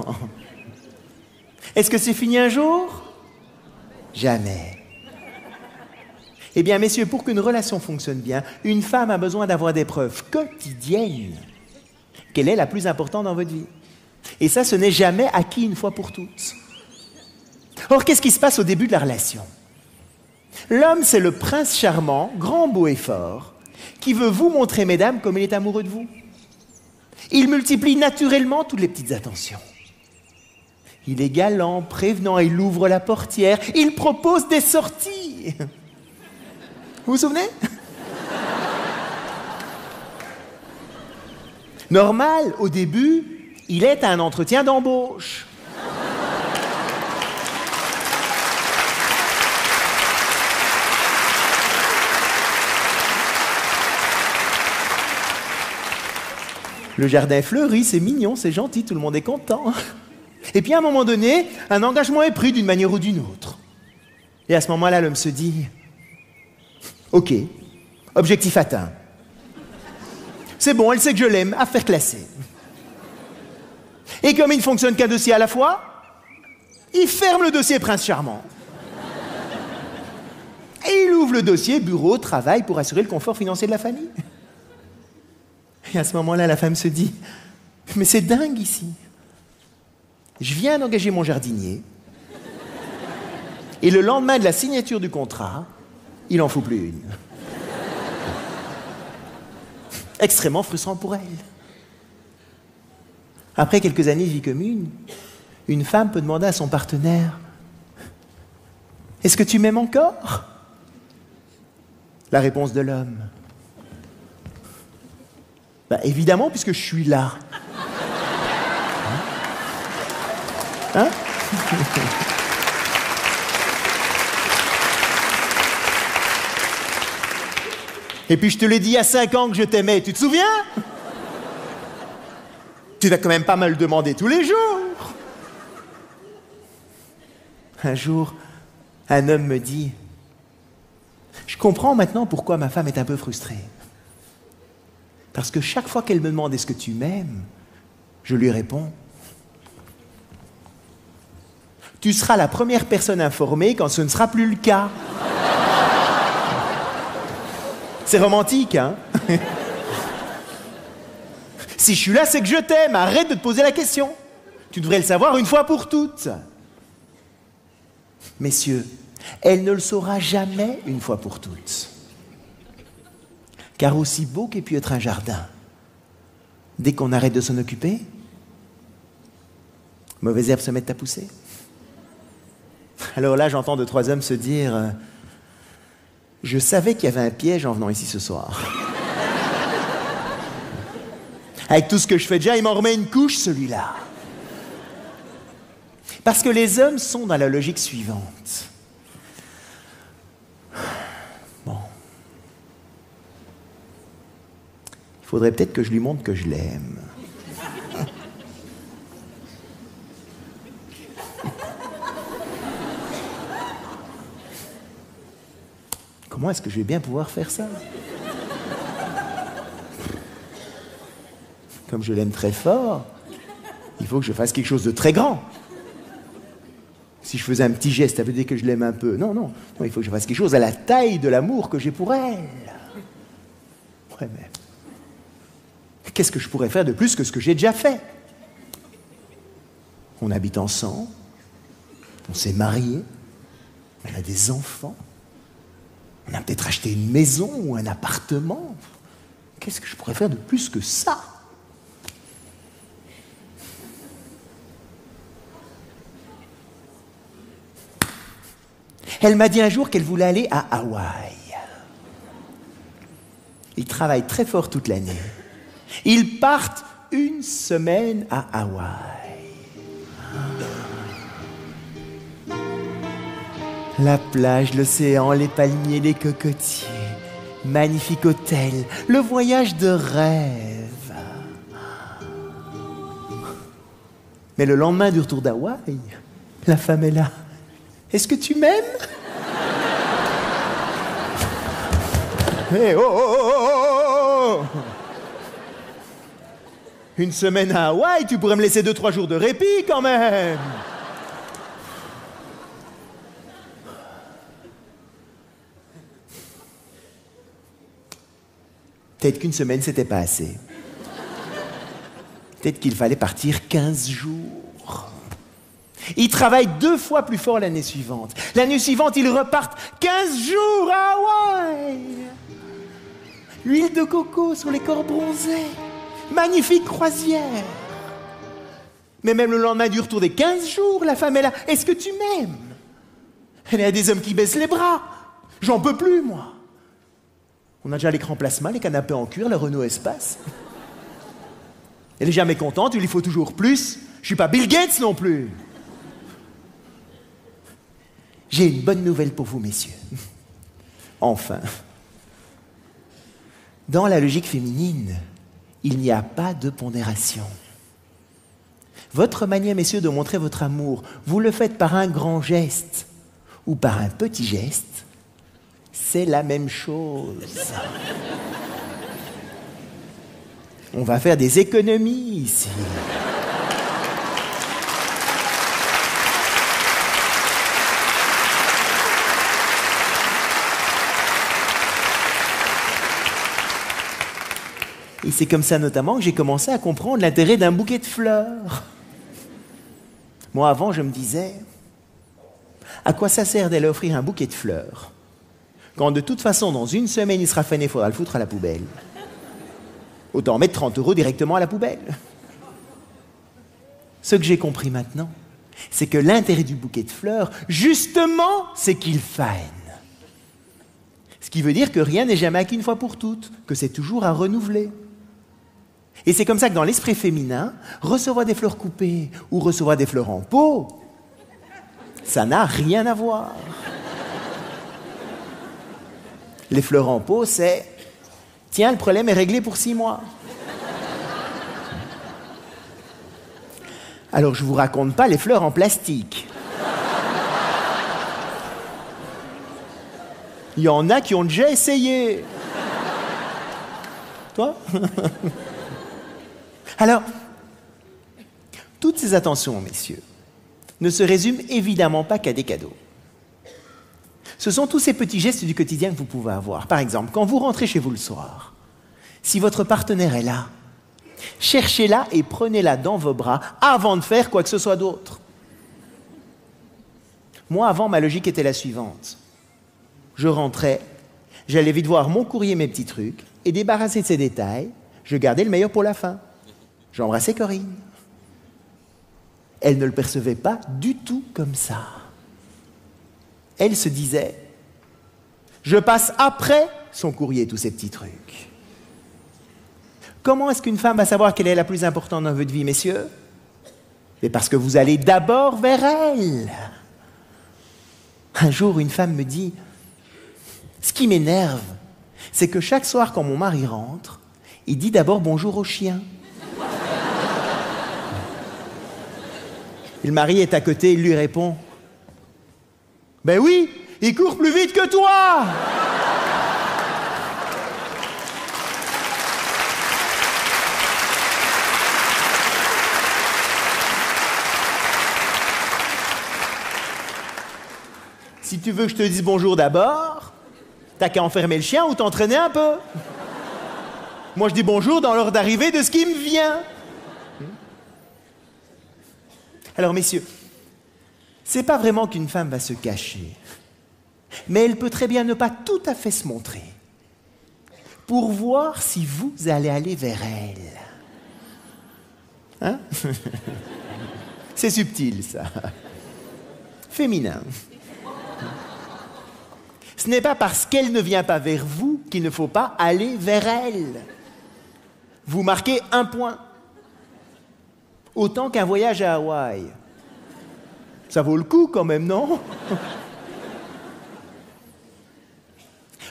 Est-ce que c'est fini un jour? Jamais. Eh bien, messieurs, pour qu'une relation fonctionne bien, une femme a besoin d'avoir des preuves quotidiennes qu'elle est la plus importante dans votre vie. Et ça, ce n'est jamais acquis une fois pour toutes. Or, qu'est-ce qui se passe au début de la relation? L'homme, c'est le prince charmant, grand, beau et fort, qui veut vous montrer, mesdames, comme il est amoureux de vous. Il multiplie naturellement toutes les petites attentions. Il est galant, prévenant, il ouvre la portière, il propose des sorties. Vous vous souvenez? Normal, au début, il est à un entretien d'embauche. Le jardin fleurit, c'est mignon, c'est gentil, tout le monde est content. Et puis à un moment donné, un engagement est pris d'une manière ou d'une autre. Et à ce moment-là, l'homme se dit « Ok, objectif atteint. C'est bon, elle sait que je l'aime, affaire classée. » Et comme il ne fonctionne qu'un dossier à la fois, il ferme le dossier Prince Charmant. Et il ouvre le dossier bureau, travail pour assurer le confort financier de la famille. Et à ce moment-là, la femme se dit « Mais c'est dingue ici. Je viens d'engager mon jardinier. Et le lendemain de la signature du contrat, il n'en faut plus une. » Extrêmement frustrant pour elle. Après quelques années de vie commune, une femme peut demander à son partenaire « Est-ce que tu m'aimes encore ?» La réponse de l'homme « Bah, évidemment, puisque je suis là. » Hein? Et puis je te l'ai dit il y a 5 ans que je t'aimais, tu te souviens? Tu vas quand même pas me le demander tous les jours. Un jour, un homme me dit « Je comprends maintenant pourquoi ma femme est un peu frustrée. Parce que chaque fois qu'elle me demande « Est-ce que tu m'aimes ?» je lui réponds « Tu seras la première personne informée quand ce ne sera plus le cas. » C'est romantique, hein? Si je suis là, c'est que je t'aime. Arrête de te poser la question. Tu devrais le savoir une fois pour toutes. Messieurs, elle ne le saura jamais une fois pour toutes. Car aussi beau qu'ait pu être un jardin, Dès qu'on arrête de s'en occuper, mauvaises herbes se mettent à pousser. Alors là, j'entends 2-3 hommes se dire « Je savais qu'il y avait un piège en venant ici ce soir. » Avec tout ce que je fais déjà, il m'en remet une couche, celui-là. Parce que les hommes sont dans la logique suivante. Bon. Il faudrait peut-être que je lui montre que je l'aime. Comment est-ce que je vais bien pouvoir faire ça? Comme je l'aime très fort, il faut que je fasse quelque chose de très grand. Si je faisais un petit geste, ça veut dire que je l'aime un peu. Non, il faut que je fasse quelque chose à la taille de l'amour que j'ai pour elle. Ouais, mais qu'est-ce que je pourrais faire de plus que ce que j'ai déjà fait? On habite ensemble, on s'est mariés, on a des enfants, on a peut-être acheté une maison ou un appartement. Qu'est-ce que je pourrais faire de plus que ça? Elle m'a dit un jour qu'elle voulait aller à Hawaï. Ils travaillent très fort toute l'année. Ils partent 1 semaine à Hawaï. La plage, l'océan, les palmiers, les cocotiers. Magnifique hôtel, le voyage de rêve. Mais le lendemain du retour d'Hawaï, la femme est là. Est-ce que tu m'aimes? Hey, oh, oh, oh, oh, oh. 1 semaine à Hawaï, tu pourrais me laisser 2-3 jours de répit quand même. Peut-être qu'1 semaine, c'était pas assez. Peut-être qu'il fallait partir 15 jours. Ils travaillent 2 fois plus fort l'année suivante. L'année suivante, ils repartent 15 jours à Hawaï. L'huile de coco sur les corps bronzés. Magnifique croisière. Mais même le lendemain du retour des 15 jours, la femme est là. Est-ce que tu m'aimes? Elle est à des hommes qui baissent les bras. J'en peux plus, moi. On a déjà l'écran plasma, les canapés en cuir, le Renault Espace. Elle est jamais contente, il lui faut toujours plus. Je suis pas Bill Gates non plus. J'ai une bonne nouvelle pour vous, messieurs. Enfin. Dans la logique féminine, il n'y a pas de pondération. Votre manière, messieurs, de montrer votre amour, vous le faites par un grand geste ou par un petit geste, c'est la même chose. On va faire des économies ici. Et c'est comme ça notamment que j'ai commencé à comprendre l'intérêt d'un bouquet de fleurs. Moi, avant, je me disais, à quoi ça sert d'aller offrir un bouquet de fleurs quand de toute façon, dans 1 semaine, il sera fané, il faudra le foutre à la poubelle. Autant mettre 30 € directement à la poubelle. Ce que j'ai compris maintenant, c'est que l'intérêt du bouquet de fleurs, justement, c'est qu'il fane. Ce qui veut dire que rien n'est jamais acquis une fois pour toutes, que c'est toujours à renouveler. Et c'est comme ça que dans l'esprit féminin, recevoir des fleurs coupées ou recevoir des fleurs en pot, ça n'a rien à voir. Les fleurs en pot, c'est « Tiens, le problème est réglé pour 6 mois. » Alors, je vous raconte pas les fleurs en plastique. Il y en a qui ont déjà essayé. Toi? Alors, toutes ces attentions, messieurs, ne se résument évidemment pas qu'à des cadeaux. Ce sont tous ces petits gestes du quotidien que vous pouvez avoir. Par exemple, quand vous rentrez chez vous le soir, si votre partenaire est là, cherchez-la et prenez-la dans vos bras avant de faire quoi que ce soit d'autre. Moi, avant, ma logique était la suivante. Je rentrais, j'allais vite voir mon courrier, mes petits trucs, et débarrassé de ces détails, je gardais le meilleur pour la fin. J'embrassais Corinne. Elle ne le percevait pas du tout comme ça. Elle se disait, je passe après son courrier, tous ces petits trucs. Comment est-ce qu'une femme va savoir qu'elle est la plus importante dans votre vie, messieurs? C'est parce que vous allez d'abord vers elle. Un jour, une femme me dit, ce qui m'énerve, c'est que chaque soir, quand mon mari rentre, il dit d'abord bonjour au chien. Et le mari est à côté, il lui répond, ben oui, il court plus vite que toi. Si tu veux que je te dise bonjour d'abord, t'as qu'à enfermer le chien ou t'entraîner un peu. Moi, je dis bonjour dans l'ordre d'arrivée de ce qui me vient. Alors, messieurs, c'est pas vraiment qu'une femme va se cacher, mais elle peut très bien ne pas tout à fait se montrer pour voir si vous allez aller vers elle. Hein? C'est subtil, ça. Féminin. Ce n'est pas parce qu'elle ne vient pas vers vous qu'il ne faut pas aller vers elle. Vous marquez un point. Autant qu'un voyage à Hawaï. Ça vaut le coup quand même, non?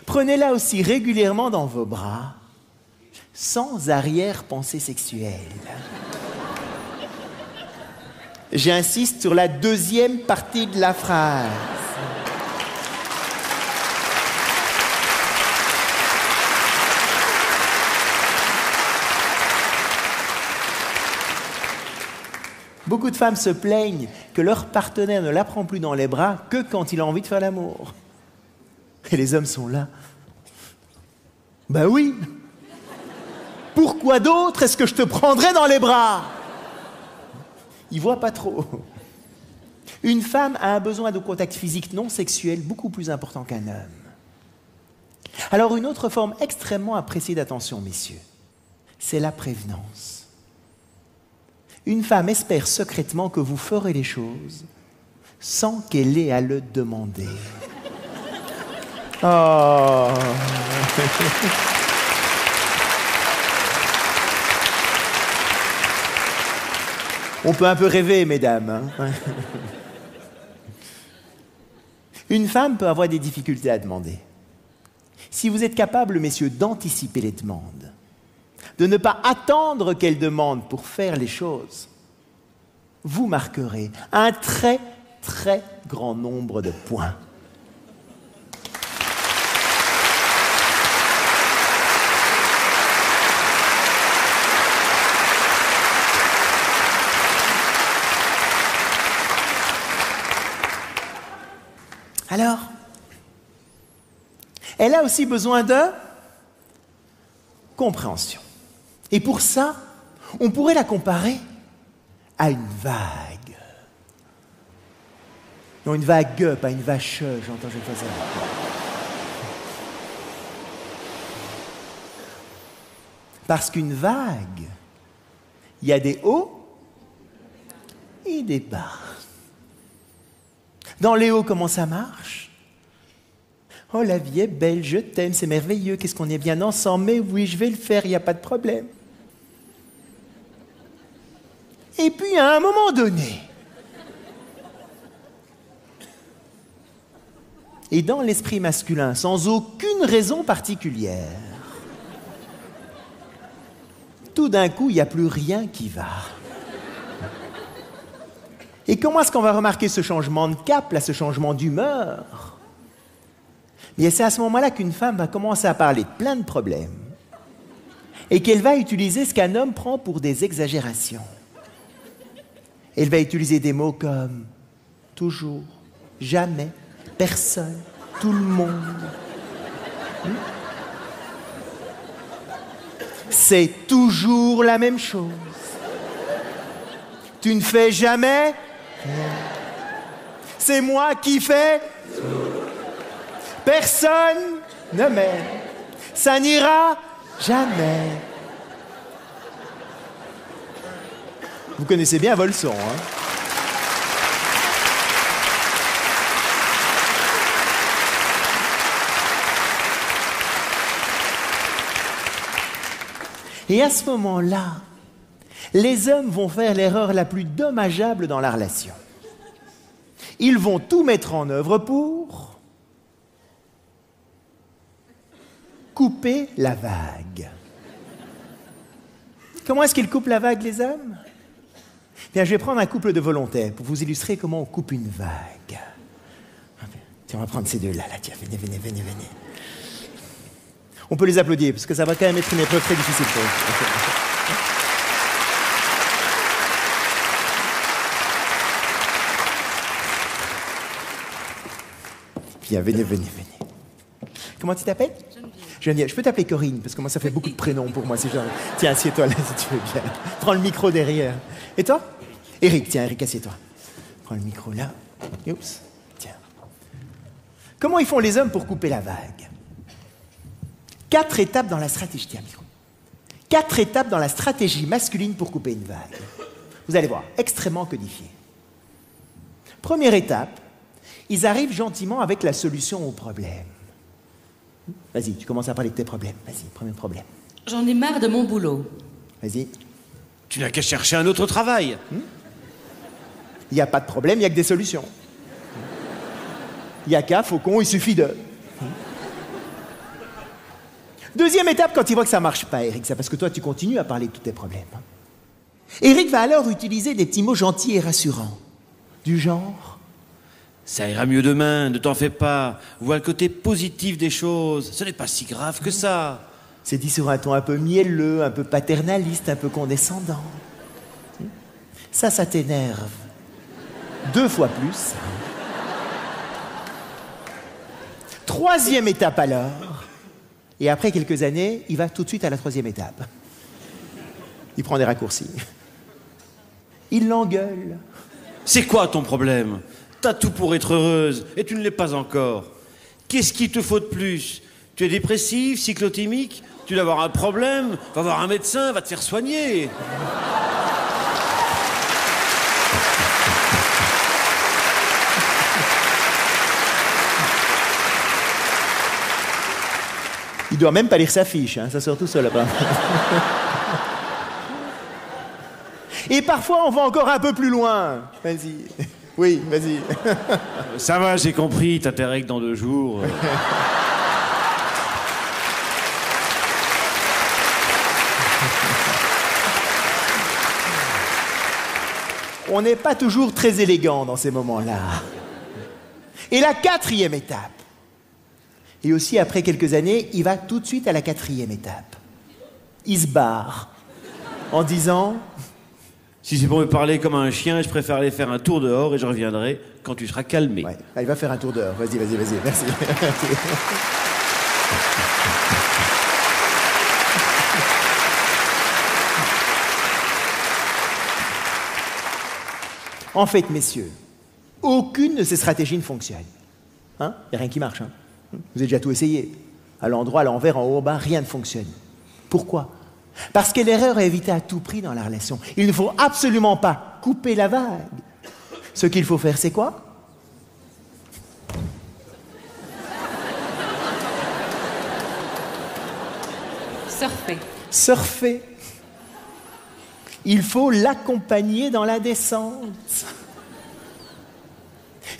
Prenez-la aussi régulièrement dans vos bras, sans arrière-pensée sexuelle. J'insiste sur la deuxième partie de la phrase. Beaucoup de femmes se plaignent que leur partenaire ne la prend plus dans les bras que quand il a envie de faire l'amour. Et les hommes sont là. Ben oui. Pourquoi d'autre est-ce que je te prendrais dans les bras? Ils voient pas trop. Une femme a un besoin de contact physique non sexuel beaucoup plus important qu'un homme. Alors une autre forme extrêmement appréciée d'attention, messieurs, c'est la prévenance. Une femme espère secrètement que vous ferez les choses sans qu'elle ait à le demander. Oh. On peut un peu rêver, mesdames. Hein? Une femme peut avoir des difficultés à demander. Si vous êtes capable, messieurs, d'anticiper les demandes, de ne pas attendre qu'elle demande pour faire les choses, vous marquerez un très, très grand nombre de points. Alors, elle a aussi besoin de compréhension. Et pour ça, on pourrait la comparer à une vague. Non, une vague, pas une vache, j'entends cette fois ça. Parce qu'une vague, il y a des hauts et des bas. Dans les hauts, comment ça marche? Oh, la vie est belle, je t'aime, c'est merveilleux, qu'est-ce qu'on est bien ensemble, mais oui, je vais le faire, il n'y a pas de problème. Et puis, à un moment donné, et dans l'esprit masculin, sans aucune raison particulière, tout d'un coup, il n'y a plus rien qui va. Et comment est-ce qu'on va remarquer ce changement de cap, là, ce changement d'humeur? Bien, c'est à ce moment-là qu'une femme va commencer à parler de plein de problèmes et qu'elle va utiliser ce qu'un homme prend pour des exagérations. Elle va utiliser des mots comme « toujours »,« jamais »,« personne »,« tout le monde ». C'est toujours la même chose. Tu ne fais jamais rien. C'est moi qui fais tout. Personne ne m'aime. Ça n'ira jamais. Vous connaissez bien vos leçons, hein? Et à ce moment-là, les hommes vont faire l'erreur la plus dommageable dans la relation. Ils vont tout mettre en œuvre pour couper la vague. Comment est-ce qu'ils coupent la vague, les hommes? Bien, je vais prendre un couple de volontaires pour vous illustrer comment on coupe une vague. Tiens, on va prendre ces deux-là. Là. Tiens, venez. On peut les applaudir, parce que ça va quand même être une épreuve très difficile pour eux. Bien, venez. Comment tu t'appelles? Geneviève. Je peux t'appeler Corinne, parce que moi, ça fait beaucoup de prénoms pour moi. Tiens, assieds-toi là, si tu veux bien. Prends le micro derrière. Et toi? Eric, tiens, Eric, assieds-toi. Prends le micro là. Oups, tiens. Comment ils font les hommes pour couper la vague? 4 étapes dans la stratégie. Tiens, micro. 4 étapes dans la stratégie masculine pour couper une vague. Vous allez voir, extrêmement codifié. Première étape, ils arrivent gentiment avec la solution au problème. Vas-y, tu commences à parler de tes problèmes. Vas-y, premier problème. J'en ai marre de mon boulot. Vas-y. Tu n'as qu'à chercher un autre travail. Il n'y a pas de problème, il n'y a que des solutions. Il n'y a qu'à, faucon, il suffit de... Deuxième étape, quand il voit que ça ne marche pas, Eric, c'est parce que toi, tu continues à parler de tous tes problèmes. Eric va alors utiliser des petits mots gentils et rassurants. Du genre... Ça ira mieux demain, ne t'en fais pas. Vois le côté positif des choses. Ce n'est pas si grave que ça. C'est dit sur un ton un peu mielleux, un peu paternaliste, un peu condescendant. Ça t'énerve. 2 fois plus. Troisième étape alors. Et après quelques années, il va tout de suite à la 3e étape. Il prend des raccourcis. Il l'engueule. C'est quoi ton problème? T'as tout pour être heureuse, et tu ne l'es pas encore. Qu'est-ce qu'il te faut de plus? Tu es dépressif, cyclotimique? Tu dois avoir un problème? Va voir un médecin, va te faire soigner. Il doit même pas lire sa fiche, hein, ça sort tout seul là-bas. Et parfois, on va encore un peu plus loin. Vas-y. Oui, vas-y. Ça va, j'ai compris, t'as tes règles dans 2 jours. On n'est pas toujours très élégant dans ces moments-là. Et la 4e étape. Et aussi, après quelques années, il va tout de suite à la 4e étape. Il se barre en disant... Si c'est pour me parler comme un chien, je préfère aller faire un tour dehors et je reviendrai quand tu seras calmé. Ouais, il va faire un tour dehors. Vas-y, merci. En fait, messieurs, aucune de ces stratégies ne fonctionne. Hein? Il n'y a rien qui marche. Hein? Vous avez déjà tout essayé. À l'endroit, à l'envers, en haut, en bas, rien ne fonctionne. Pourquoi? Parce que l'erreur est évitée à tout prix dans la relation. Il ne faut absolument pas couper la vague. Ce qu'il faut faire, c'est quoi? Surfer. Il faut l'accompagner dans la descente.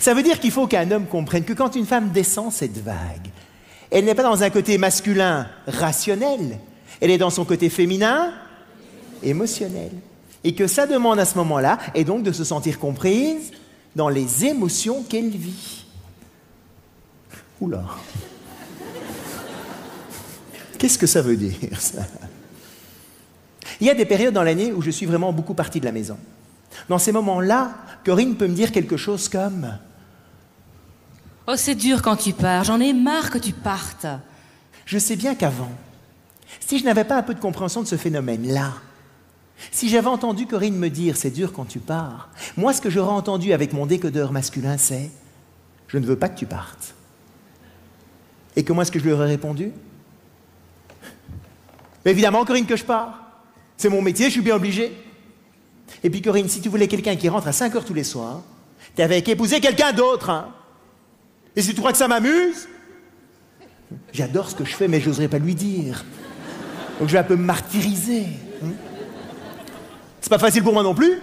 Ça veut dire qu'il faut qu'un homme comprenne que quand une femme descend cette vague, elle n'est pas dans un côté masculin rationnel, elle est dans son côté féminin émotionnel. Et que sa demande à ce moment-là est donc de se sentir comprise dans les émotions qu'elle vit. Oula. Qu'est-ce que ça veut dire, ça? Il y a des périodes dans l'année où je suis vraiment beaucoup parti de la maison. Dans ces moments-là, Corinne peut me dire quelque chose comme... Oh, c'est dur quand tu pars, j'en ai marre que tu partes. Je sais bien qu'avant, si je n'avais pas un peu de compréhension de ce phénomène-là, si j'avais entendu Corinne me dire « c'est dur quand tu pars », moi, ce que j'aurais entendu avec mon décodeur masculin, c'est « je ne veux pas que tu partes ». Et comment est-ce que je lui aurais répondu? Évidemment, Corinne, que je pars. C'est mon métier, je suis bien obligé. Et puis Corinne, si tu voulais quelqu'un qui rentre à 5 heures tous les soirs, t'avais qu'à épouser quelqu'un d'autre, hein. Et si tu crois que ça m'amuse, j'adore ce que je fais, mais j'oserais pas lui dire. Donc je vais un peu me martyriser. C'est pas facile pour moi non plus.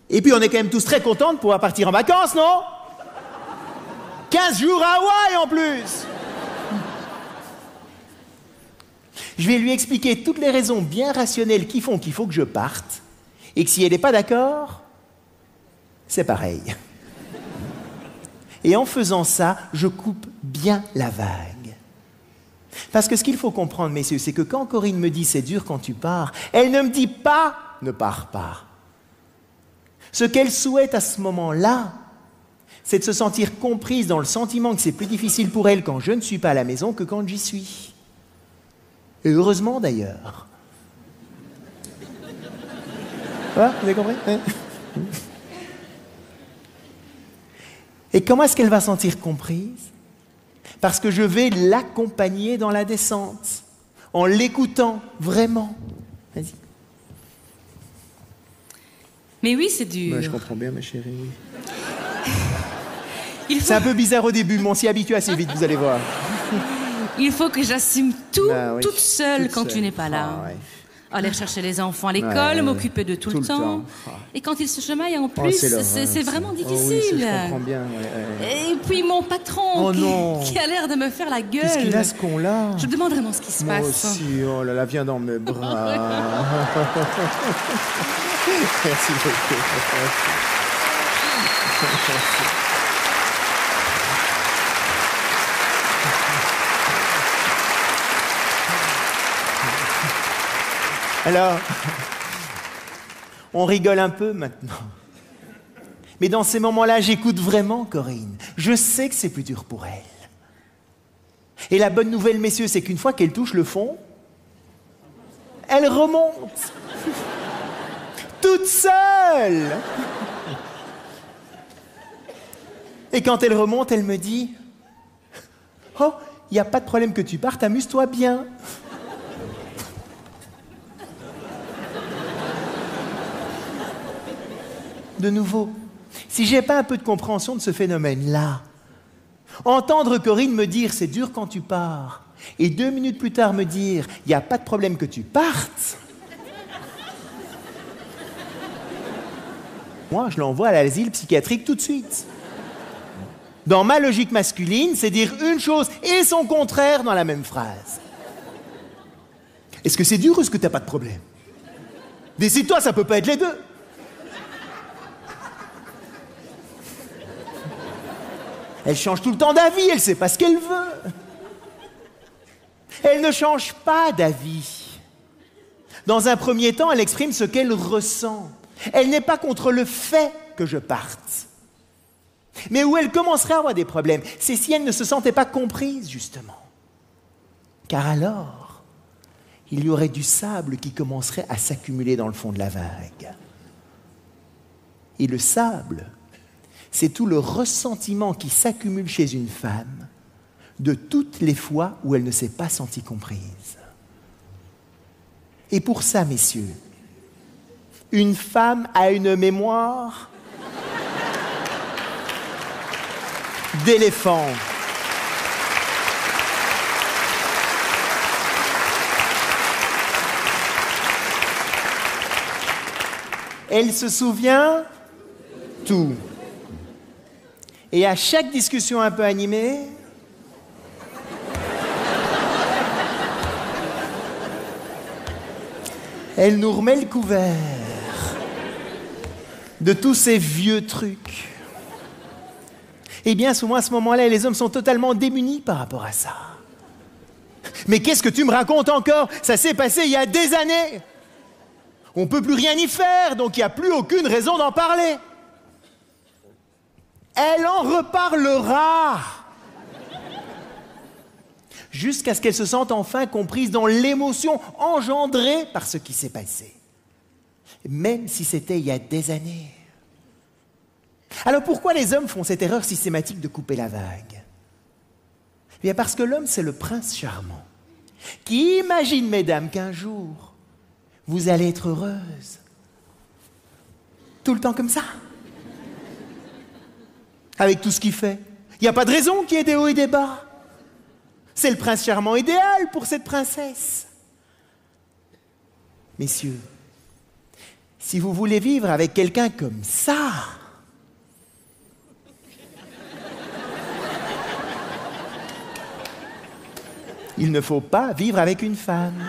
Et puis on est quand même tous très contents de pouvoir partir en vacances, non? 15 jours à Hawaï en plus. Je vais lui expliquer toutes les raisons bien rationnelles qui font qu'il faut que je parte, et que si elle n'est pas d'accord, c'est pareil. Et en faisant ça, je coupe bien la vague. Parce que ce qu'il faut comprendre, messieurs, c'est que quand Corinne me dit « c'est dur quand tu pars », elle ne me dit pas « ne pars pas ». Ce qu'elle souhaite à ce moment-là, c'est de se sentir comprise dans le sentiment que c'est plus difficile pour elle quand je ne suis pas à la maison que quand j'y suis. Et heureusement d'ailleurs. Voilà, vous avez compris? Et comment est-ce qu'elle va se sentir comprise? Parce que je vais l'accompagner dans la descente, en l'écoutant vraiment. Vas-y. Mais oui, c'est dur. Bah, je comprends bien, ma chérie, oui. Faut... C'est un peu bizarre au début, mais on s'y habitue assez vite, vous allez voir. Il faut que j'assume tout, oui, toute seule quand tu n'es pas là. Ah, ouais. Aller chercher les enfants à l'école, m'occuper de tout le temps. Et quand ils se chamaillent en plus, c'est vraiment difficile. Oui, je comprends bien. Ouais. Et puis mon patron qui a l'air de me faire la gueule. Qu'est-ce qu'il a, ce con-là? Je me demande vraiment ce qui se passe. Moi aussi, oh là là, viens dans mes bras. Merci beaucoup. Alors, on rigole un peu maintenant. Mais dans ces moments-là, j'écoute vraiment Corinne. Je sais que c'est plus dur pour elle. Et la bonne nouvelle, messieurs, c'est qu'une fois qu'elle touche le fond, elle remonte. Toute seule. Et quand elle remonte, elle me dit « Oh, il n'y a pas de problème que tu partes, amuse-toi bien. » De nouveau, si j'ai pas un peu de compréhension de ce phénomène-là, entendre Corinne me dire « c'est dur quand tu pars » et 2 minutes plus tard me dire « il n'y a pas de problème que tu partes », moi, je l'envoie à l'asile psychiatrique tout de suite. Dans ma logique masculine, c'est dire une chose et son contraire dans la même phrase. Est-ce que c'est dur ou est-ce que t'as pas de problème? Décide-toi, ça peut pas être les deux. Elle change tout le temps d'avis, elle sait pas ce qu'elle veut. Elle ne change pas d'avis. Dans un premier temps, elle exprime ce qu'elle ressent. Elle n'est pas contre le fait que je parte. Mais où elle commencerait à avoir des problèmes, c'est si elle ne se sentait pas comprise, justement. Car alors, il y aurait du sable qui commencerait à s'accumuler dans le fond de la vague. Et le sable, c'est tout le ressentiment qui s'accumule chez une femme de toutes les fois où elle ne s'est pas sentie comprise. Et pour ça, messieurs, une femme a une mémoire d'éléphant. Elle se souvient tout. Et à chaque discussion un peu animée, elle nous remet le couvert de tous ces vieux trucs. Et bien souvent, à ce moment-là, les hommes sont totalement démunis par rapport à ça. Mais qu'est-ce que tu me racontes encore? Ça s'est passé il y a des années. On ne peut plus rien y faire, donc il n'y a plus aucune raison d'en parler. Elle en reparlera. Jusqu'à ce qu'elle se sente enfin comprise dans l'émotion engendrée par ce qui s'est passé. Même si c'était il y a des années. Alors pourquoi les hommes font cette erreur systématique de couper la vague? Eh bien parce que l'homme, c'est le prince charmant, qui imagine, mesdames, qu'un jour, vous allez être heureuses, Tout le temps comme ça. Avec tout ce qu'il fait. Il n'y a pas de raison qu'il y ait des hauts et des bas. C'est le prince charmant idéal pour cette princesse. Messieurs, si vous voulez vivre avec quelqu'un comme ça, il ne faut pas vivre avec une femme.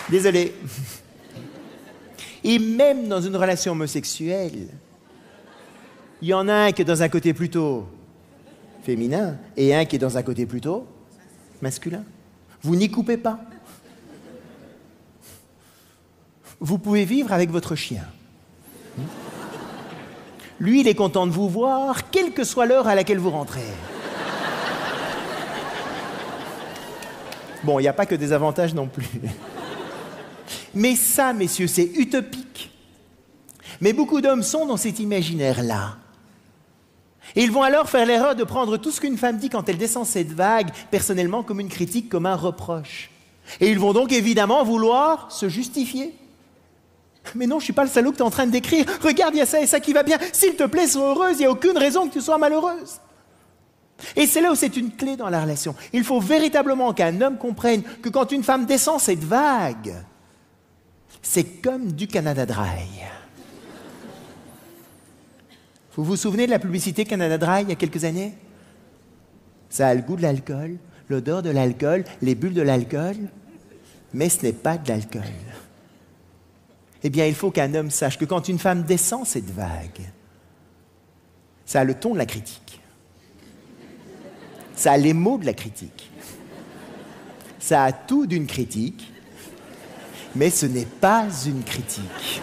Désolé. Et même dans une relation homosexuelle, il y en a un qui est dans un côté plutôt féminin et un qui est dans un côté plutôt masculin. Vous n'y coupez pas. Vous pouvez vivre avec votre chien. Lui, il est content de vous voir, quelle que soit l'heure à laquelle vous rentrez. Bon, il n'y a pas que des avantages non plus. Mais ça, messieurs, c'est utopique. Mais beaucoup d'hommes sont dans cet imaginaire-là. Et ils vont alors faire l'erreur de prendre tout ce qu'une femme dit quand elle descend cette vague, personnellement, comme une critique, comme un reproche. Et ils vont donc évidemment vouloir se justifier. Mais non, je ne suis pas le salaud que tu es en train de décrire. Regarde, il y a ça et ça qui va bien. S'il te plaît, sois heureuse, il n'y a aucune raison que tu sois malheureuse. Et c'est là où c'est une clé dans la relation. Il faut véritablement qu'un homme comprenne que quand une femme descend cette vague, c'est comme du Canada Dry. Vous vous souvenez de la publicité Canada Dry il y a quelques années? Ça a le goût de l'alcool, l'odeur de l'alcool, les bulles de l'alcool, mais ce n'est pas de l'alcool. Eh bien, il faut qu'un homme sache que quand une femme descend cette vague, ça a le ton de la critique. Ça a les mots de la critique. Ça a tout d'une critique. Mais ce n'est pas une critique.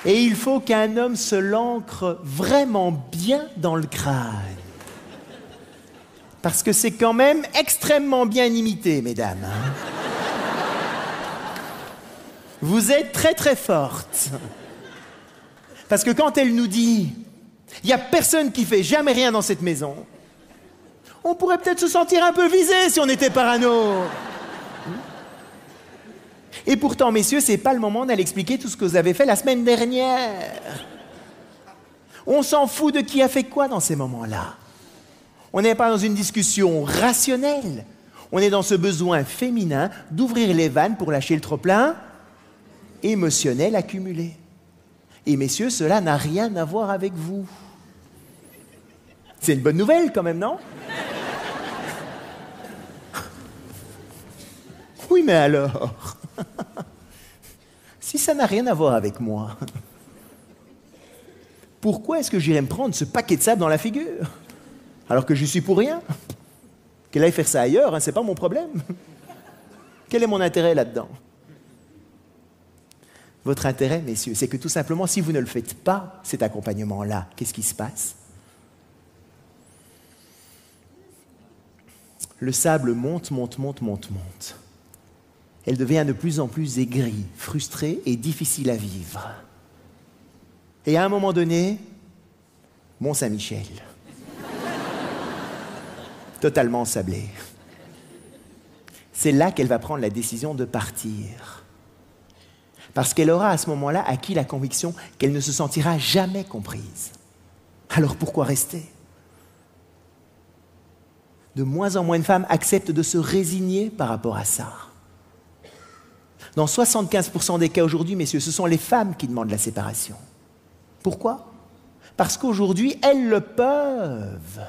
Et il faut qu'un homme se l'ancre vraiment bien dans le crâne. Parce que c'est quand même extrêmement bien imité, mesdames. Hein? Vous êtes très très fortes. Parce que quand elle nous dit « il n'y a personne qui fait jamais rien dans cette maison », on pourrait peut-être se sentir un peu visé si on était parano. Et pourtant, messieurs, ce n'est pas le moment d'aller expliquer tout ce que vous avez fait la semaine dernière. On s'en fout de qui a fait quoi dans ces moments-là. On n'est pas dans une discussion rationnelle. On est dans ce besoin féminin d'ouvrir les vannes pour lâcher le trop-plein émotionnel accumulé. Et messieurs, cela n'a rien à voir avec vous. C'est une bonne nouvelle quand même, non? Oui, mais alors? Si ça n'a rien à voir avec moi, pourquoi est-ce que j'irais me prendre ce paquet de sable dans la figure? Alors que je suis pour rien? Qu'elle aille faire ça ailleurs, hein, c'est pas mon problème. Quel est mon intérêt là-dedans? Votre intérêt, messieurs, c'est que tout simplement, si vous ne le faites pas, cet accompagnement-là, qu'est-ce qui se passe? Le sable monte, monte, monte, monte, monte. Elle devient de plus en plus aigrie, frustrée et difficile à vivre. Et à un moment donné, Mont-Saint-Michel. Totalement sablé. C'est là qu'elle va prendre la décision de partir. Parce qu'elle aura à ce moment-là acquis la conviction qu'elle ne se sentira jamais comprise. Alors pourquoi rester? De moins en moins de femmes acceptent de se résigner par rapport à ça. Dans 75% des cas aujourd'hui, messieurs, ce sont les femmes qui demandent la séparation. Pourquoi? Parce qu'aujourd'hui, elles le peuvent.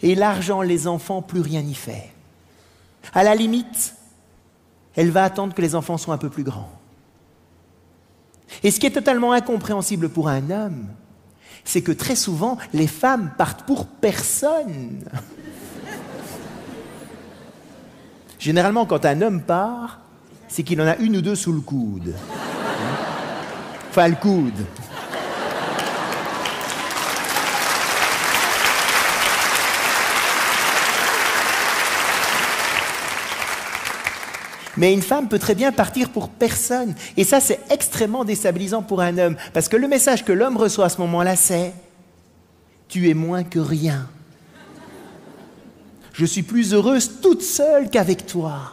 Et l'argent, les enfants, plus rien n'y fait. À la limite, elle va attendre que les enfants soient un peu plus grands. Et ce qui est totalement incompréhensible pour un homme, c'est que très souvent, les femmes partent pour personne. Généralement, quand un homme part, c'est qu'il en a une ou deux sous le coude. Enfin, le coude. Mais une femme peut très bien partir pour personne. Et ça, c'est extrêmement déstabilisant pour un homme. Parce que le message que l'homme reçoit à ce moment-là, c'est « Tu es moins que rien. Je suis plus heureuse toute seule qu'avec toi. »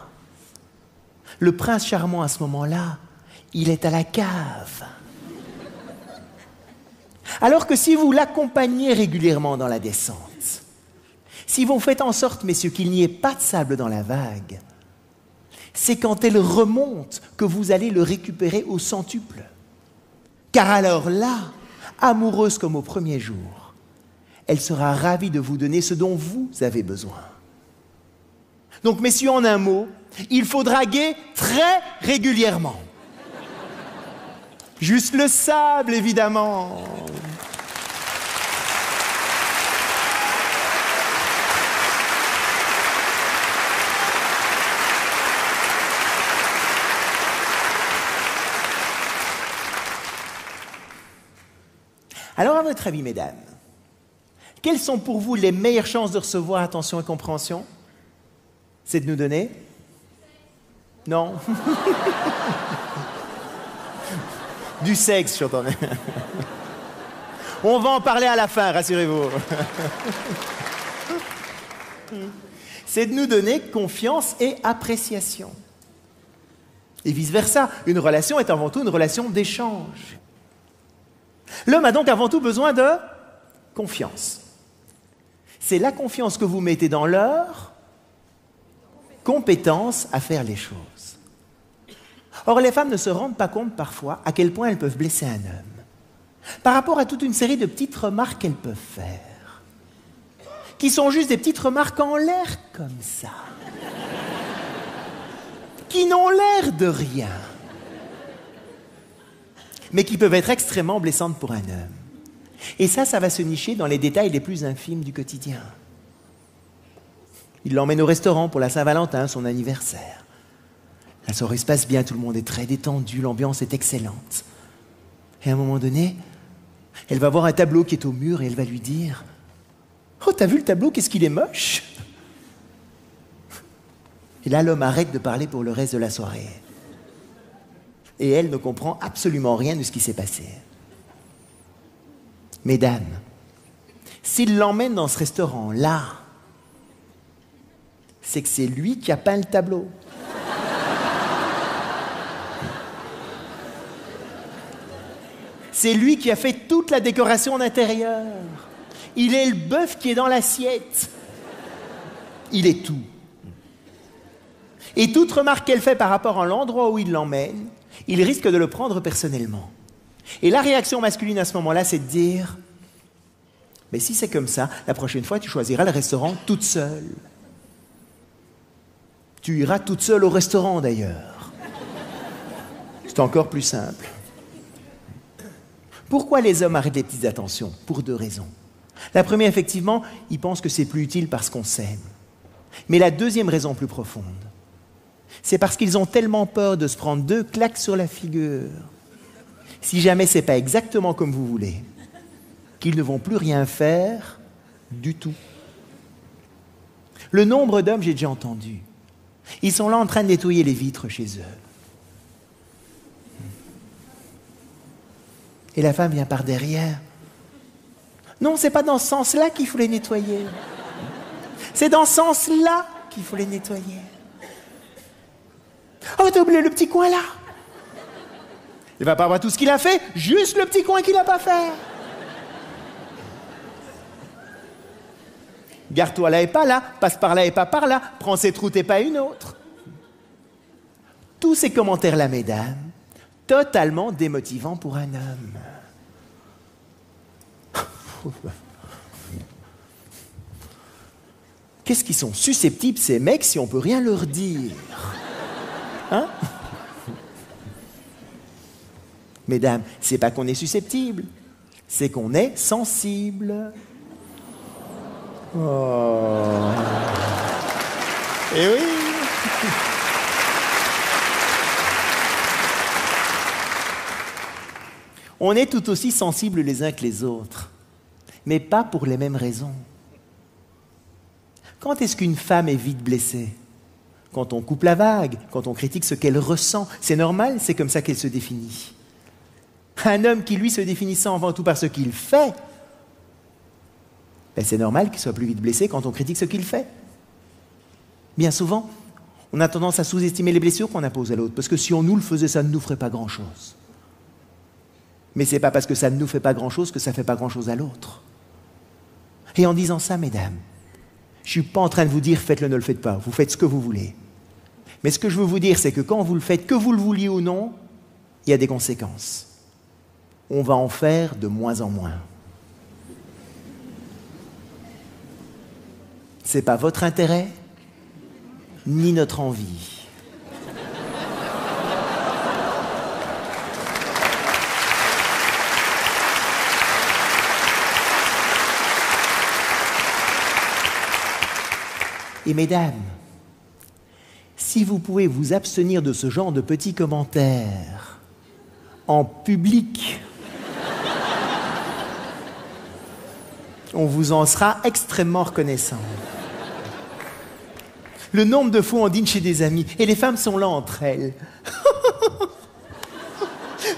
Le prince charmant, à ce moment-là, il est à la cave. Alors que si vous l'accompagnez régulièrement dans la descente, si vous faites en sorte, messieurs, qu'il n'y ait pas de sable dans la vague, c'est quand elle remonte que vous allez le récupérer au centuple. Car alors là, amoureuse comme au premier jour, elle sera ravie de vous donner ce dont vous avez besoin. Donc, messieurs, en un mot, il faut draguer très régulièrement. Juste le sable, évidemment. Alors, à votre avis, mesdames, quelles sont pour vous les meilleures chances de recevoir attention et compréhension? C'est de nous donner? Non. Du sexe, j'entends. On va en parler à la fin, rassurez-vous. C'est de nous donner confiance et appréciation. Et vice-versa, une relation est avant tout une relation d'échange. L'homme a donc avant tout besoin de confiance. C'est la confiance que vous mettez dans leur compétence à faire les choses. Or, les femmes ne se rendent pas compte parfois à quel point elles peuvent blesser un homme par rapport à toute une série de petites remarques qu'elles peuvent faire, qui sont juste des petites remarques en l'air comme ça, qui n'ont l'air de rien, mais qui peuvent être extrêmement blessantes pour un homme. Et ça va se nicher dans les détails les plus infimes du quotidien. Il l'emmène au restaurant pour la Saint-Valentin, son anniversaire. La soirée se passe bien, tout le monde est très détendu, l'ambiance est excellente. Et à un moment donné, elle va voir un tableau qui est au mur et elle va lui dire « Oh, t'as vu le tableau, qu'est-ce qu'il est moche !» Et là, l'homme arrête de parler pour le reste de la soirée. Et elle ne comprend absolument rien de ce qui s'est passé. Mesdames, s'il l'emmène dans ce restaurant-là, c'est que c'est lui qui a peint le tableau. C'est lui qui a fait toute la décoration d'intérieur. Il est le bœuf qui est dans l'assiette. Il est tout. Et toute remarque qu'elle fait par rapport à l'endroit où il l'emmène, il risque de le prendre personnellement. Et la réaction masculine à ce moment-là, c'est de dire « Mais si c'est comme ça, la prochaine fois, tu choisiras le restaurant toute seule. Tu iras toute seule au restaurant, d'ailleurs. C'est encore plus simple. » Pourquoi les hommes arrêtent les petites attentions? Pour deux raisons. La première, effectivement, ils pensent que c'est plus utile parce qu'on s'aime. Mais la deuxième raison plus profonde, c'est parce qu'ils ont tellement peur de se prendre 2 claques sur la figure, si jamais ce n'est pas exactement comme vous voulez, qu'ils ne vont plus rien faire du tout. Le nombre d'hommes, j'ai déjà entendu, ils sont là en train de nettoyer les vitres chez eux. Et la femme vient par derrière. Non, c'est pas dans ce sens-là qu'il faut les nettoyer. C'est dans ce sens-là qu'il faut les nettoyer. Oh, t'as oublié le petit coin là. Il va pas voir tout ce qu'il a fait, juste le petit coin qu'il n'a pas fait. Garde-toi là et pas là, passe par là et pas par là, prends cette route et pas une autre. Tous ces commentaires-là, mesdames, totalement démotivants pour un homme. Qu'est-ce qu'ils sont susceptibles, ces mecs, si on peut rien leur dire? Hein? Mesdames, c'est pas qu'on est susceptible, c'est qu'on est sensible. Oh. Eh oui. On est tout aussi sensibles les uns que les autres, mais pas pour les mêmes raisons. Quand est-ce qu'une femme est vite blessée? quand on coupe la vague, quand on critique ce qu'elle ressent. C'est normal, c'est comme ça qu'elle se définit. Un homme qui, lui, se définissant avant tout par ce qu'il fait, c'est normal qu'il soit plus vite blessé quand on critique ce qu'il fait. Bien souvent, on a tendance à sous-estimer les blessures qu'on impose à l'autre, parce que si on nous le faisait, ça ne nous ferait pas grand-chose. Mais ce n'est pas parce que ça ne nous fait pas grand-chose que ça ne fait pas grand-chose à l'autre. Et en disant ça, mesdames, je ne suis pas en train de vous dire faites-le, ne le faites pas, vous faites ce que vous voulez. Mais ce que je veux vous dire, c'est que quand vous le faites, que vous le vouliez ou non, il y a des conséquences. On va en faire de moins en moins. Ce n'est pas votre intérêt, ni notre envie. Et mesdames, si vous pouvez vous abstenir de ce genre de petits commentaires en public, on vous en sera extrêmement reconnaissant. Le nombre de fois on dîne chez des amis, et les femmes sont là entre elles.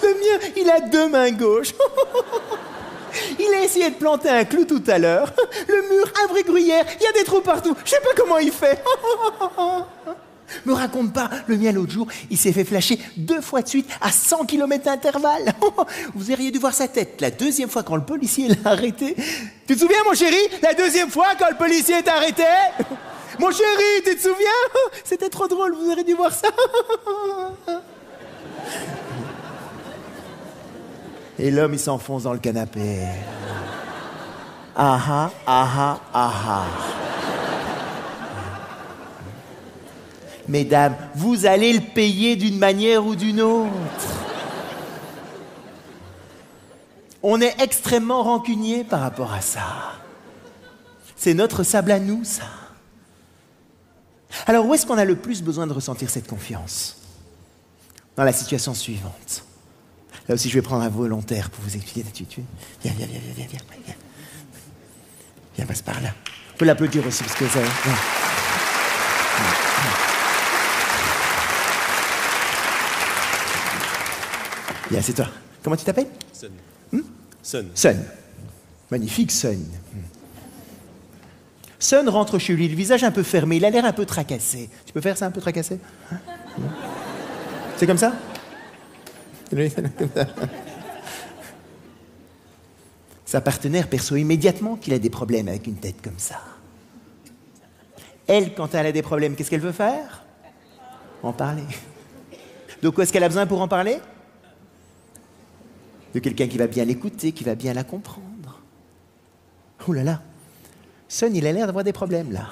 Le mien, il a 2 mains gauches. Il a essayé de planter un clou tout à l'heure. Le mur, un vrai gruyère, il y a des trous partout. Je sais pas comment il fait. Me raconte pas, le mien l'autre jour, il s'est fait flasher 2 fois de suite à 100 km d'intervalle. Vous auriez dû voir sa tête. La 2e fois quand le policier l'a arrêté. Tu te souviens, mon chéri, la 2e fois quand le policier t'a arrêté? Mon chéri, tu te souviens? C'était trop drôle, vous auriez dû voir ça. Et l'homme, il s'enfonce dans le canapé. Ah ah, ah ah, ah. Mesdames, vous allez le payer d'une manière ou d'une autre. On est extrêmement rancunier par rapport à ça. C'est notre sable à nous, ça. Alors, où est-ce qu'on a le plus besoin de ressentir cette confiance? Dans la situation suivante. Là aussi, je vais prendre un volontaire pour vous expliquer. Viens. Viens, passe par là. On peut l'applaudir aussi, parce que ça... Viens, c'est toi. Comment tu t'appelles? Sun. Sun. Magnifique, Sun. Sun rentre chez lui, le visage un peu fermé, il a l'air un peu tracassé. Tu peux faire ça, un peu tracassé? C'est comme ça? Sa partenaire perçoit immédiatement qu'il a des problèmes avec une tête comme ça. Elle, quand elle a des problèmes, qu'est-ce qu'elle veut faire? En parler. De quoi est-ce qu'elle a besoin pour en parler? De quelqu'un qui va bien l'écouter, qui va bien la comprendre. Ouh là là, Sun, il a l'air d'avoir des problèmes là.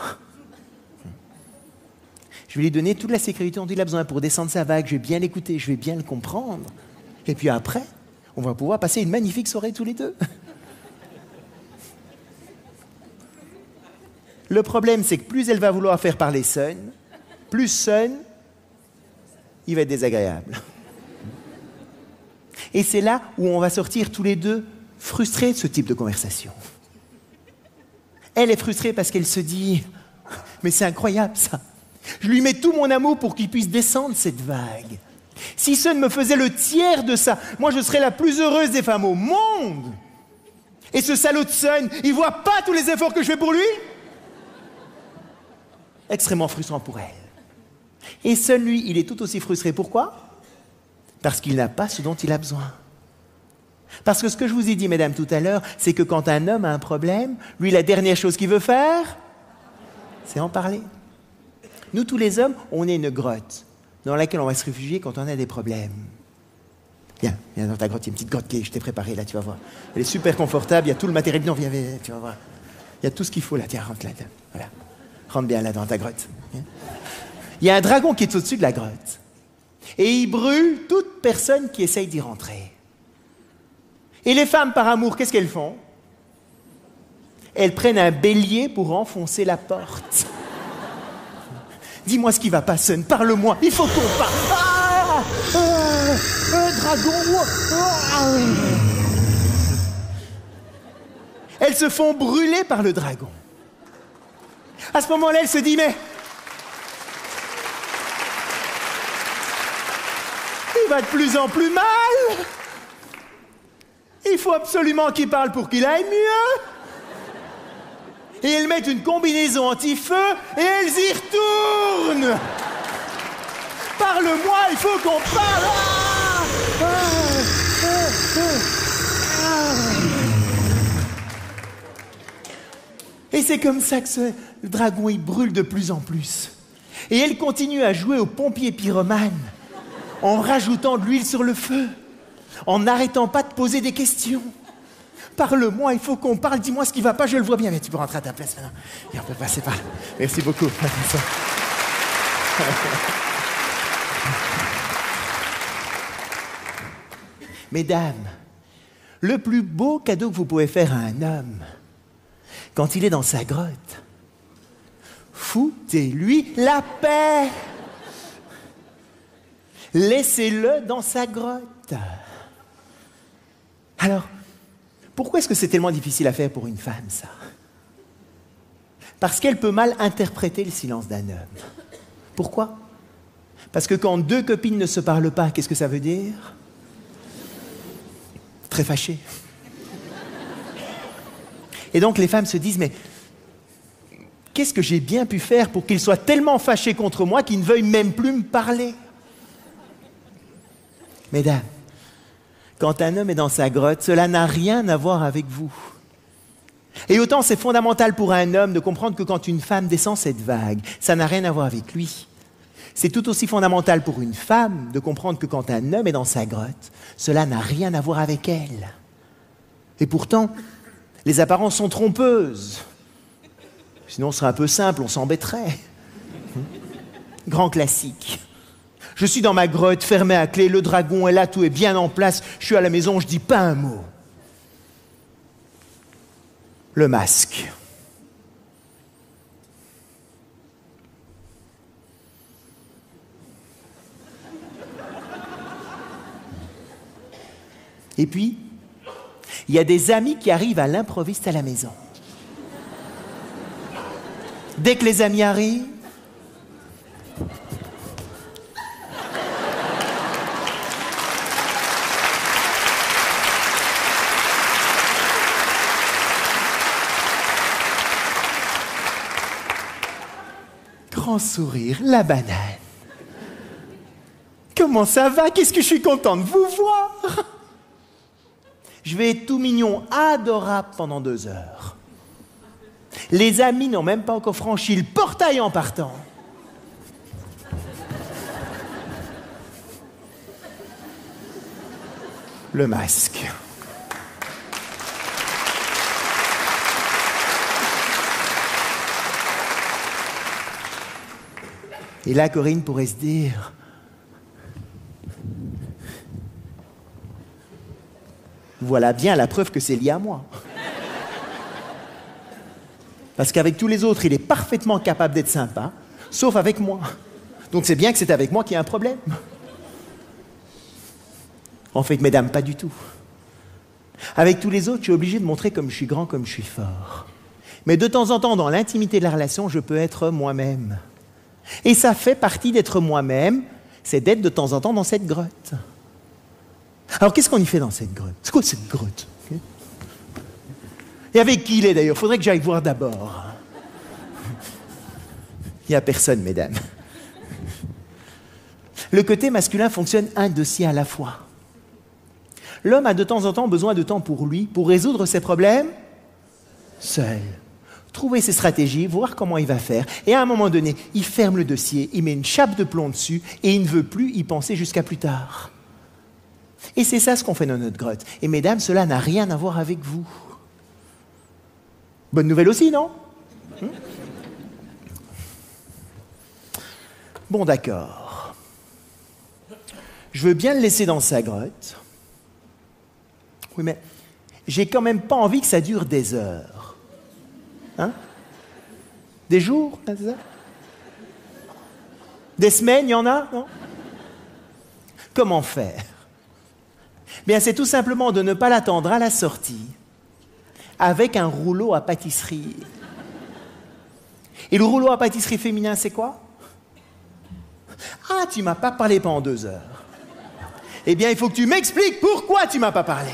Je vais lui donner toute la sécurité dont il a besoin pour descendre sa vague, je vais bien l'écouter, je vais bien le comprendre. Et puis après, on va pouvoir passer une magnifique soirée tous les deux. Le problème, c'est que plus elle va vouloir faire parler Sun, plus Sun, il va être désagréable. Et c'est là où on va sortir tous les deux frustrés de ce type de conversation. Elle est frustrée parce qu'elle se dit « Mais c'est incroyable ça. Je lui mets tout mon amour pour qu'il puisse descendre cette vague. Si Sun me faisait le tiers de ça, moi je serais la plus heureuse des femmes au monde. Et ce salaud de Sun, il voit pas tous les efforts que je fais pour lui ?» Extrêmement frustrant pour elle. Et Sun, lui, il est tout aussi frustré. Pourquoi? Parce qu'il n'a pas ce dont il a besoin. Parce que ce que je vous ai dit, mesdames, tout à l'heure, c'est que quand un homme a un problème, lui, la dernière chose qu'il veut faire, c'est en parler. Nous, tous les hommes, on est une grotte dans laquelle on va se réfugier quand on a des problèmes. Viens dans ta grotte, il y a une petite grotte que je t'ai préparée, là, tu vas voir. Elle est super confortable, il y a tout le matériel. Non, viens, tu vas voir. Il y a tout ce qu'il faut, là. Tiens, rentre là. Voilà. Rentre bien, là, dans ta grotte. Il y a un dragon qui est au-dessus de la grotte. Et il brûle toute personne qui essaye d'y rentrer. Et les femmes, par amour, qu'est-ce qu'elles font? Elles prennent un bélier pour enfoncer la porte. Dis-moi ce qui va pas, Sun, parle-moi, il faut qu'on parle. Un dragon. Elles se font brûler par le dragon. À ce moment-là, elle se dit, mais va de plus en plus mal. Il faut absolument qu'il parle pour qu'il aille mieux. Et elles mettent une combinaison anti-feu et elles y retournent. Parle-moi, il faut qu'on parle. Et c'est comme ça que le dragon, il brûle de plus en plus. Et elle continue à jouer au pompier pyromane en rajoutant de l'huile sur le feu, en n'arrêtant pas de poser des questions. Parle-moi, il faut qu'on parle, dis-moi ce qui va pas, je le vois bien. Mais tu peux rentrer à ta place maintenant. Et on peut passer par là. Merci beaucoup. Mesdames, le plus beau cadeau que vous pouvez faire à un homme, quand il est dans sa grotte, foutez-lui la paix. Laissez-le dans sa grotte. Alors, pourquoi est-ce que c'est tellement difficile à faire pour une femme, ça? Parce qu'elle peut mal interpréter le silence d'un homme. Pourquoi? Parce que quand deux copines ne se parlent pas, qu'est-ce que ça veut dire? Très fâché. Et donc les femmes se disent, mais qu'est-ce que j'ai bien pu faire pour qu'il soit tellement fâché contre moi qu'il ne veuille même plus me parler? Mesdames, quand un homme est dans sa grotte, cela n'a rien à voir avec vous. Et autant c'est fondamental pour un homme de comprendre que quand une femme descend cette vague, ça n'a rien à voir avec lui. C'est tout aussi fondamental pour une femme de comprendre que quand un homme est dans sa grotte, cela n'a rien à voir avec elle. Et pourtant, les apparences sont trompeuses. Sinon, ce serait un peu simple, on s'embêterait. Grand classique. Je suis dans ma grotte, fermée à clé, le dragon est là, tout est bien en place, je suis à la maison, je dis pas un mot. Le masque. Et puis, il y a des amis qui arrivent à l'improviste à la maison. Dès que les amis arrivent, grand sourire, la banane. Comment ça va? Qu'est-ce que je suis content de vous voir! Je vais être tout mignon, adorable pendant 2 heures. Les amis n'ont même pas encore franchi le portail en partant. Le masque. Et là, Corinne pourrait se dire... Voilà bien la preuve que c'est lié à moi. Parce qu'avec tous les autres, il est parfaitement capable d'être sympa, sauf avec moi. Donc c'est bien que c'est avec moi qu'il y a un problème. En fait, mesdames, pas du tout. Avec tous les autres, je suis obligé de montrer comme je suis grand, comme je suis fort. Mais de temps en temps, dans l'intimité de la relation, je peux être moi-même. Et ça fait partie d'être moi-même, c'est d'être de temps en temps dans cette grotte. Alors, qu'est-ce qu'on y fait dans cette grotte? C'est quoi cette grotte? Et avec qui il est d'ailleurs? Faudrait que j'aille voir d'abord. Il n'y a personne, mesdames. Le côté masculin fonctionne un dossier à la fois. L'homme a de temps en temps besoin de temps pour lui, pour résoudre ses problèmes seul. Trouver ses stratégies, voir comment il va faire. Et à un moment donné, il ferme le dossier, il met une chape de plomb dessus et il ne veut plus y penser jusqu'à plus tard. Et c'est ça ce qu'on fait dans notre grotte. Et mesdames, cela n'a rien à voir avec vous. Bonne nouvelle aussi, non? Bon, d'accord. Je veux bien le laisser dans sa grotte. Oui, mais j'ai quand même pas envie que ça dure des heures. Hein? Des jours? C'est ça? Des semaines, il y en a? Non? Comment faire? Bien, c'est tout simplement de ne pas l'attendre à la sortie avec un rouleau à pâtisserie. Et le rouleau à pâtisserie féminin, c'est quoi? Ah, tu m'as pas parlé pendant 2 heures. Eh bien, il faut que tu m'expliques pourquoi tu m'as pas parlé.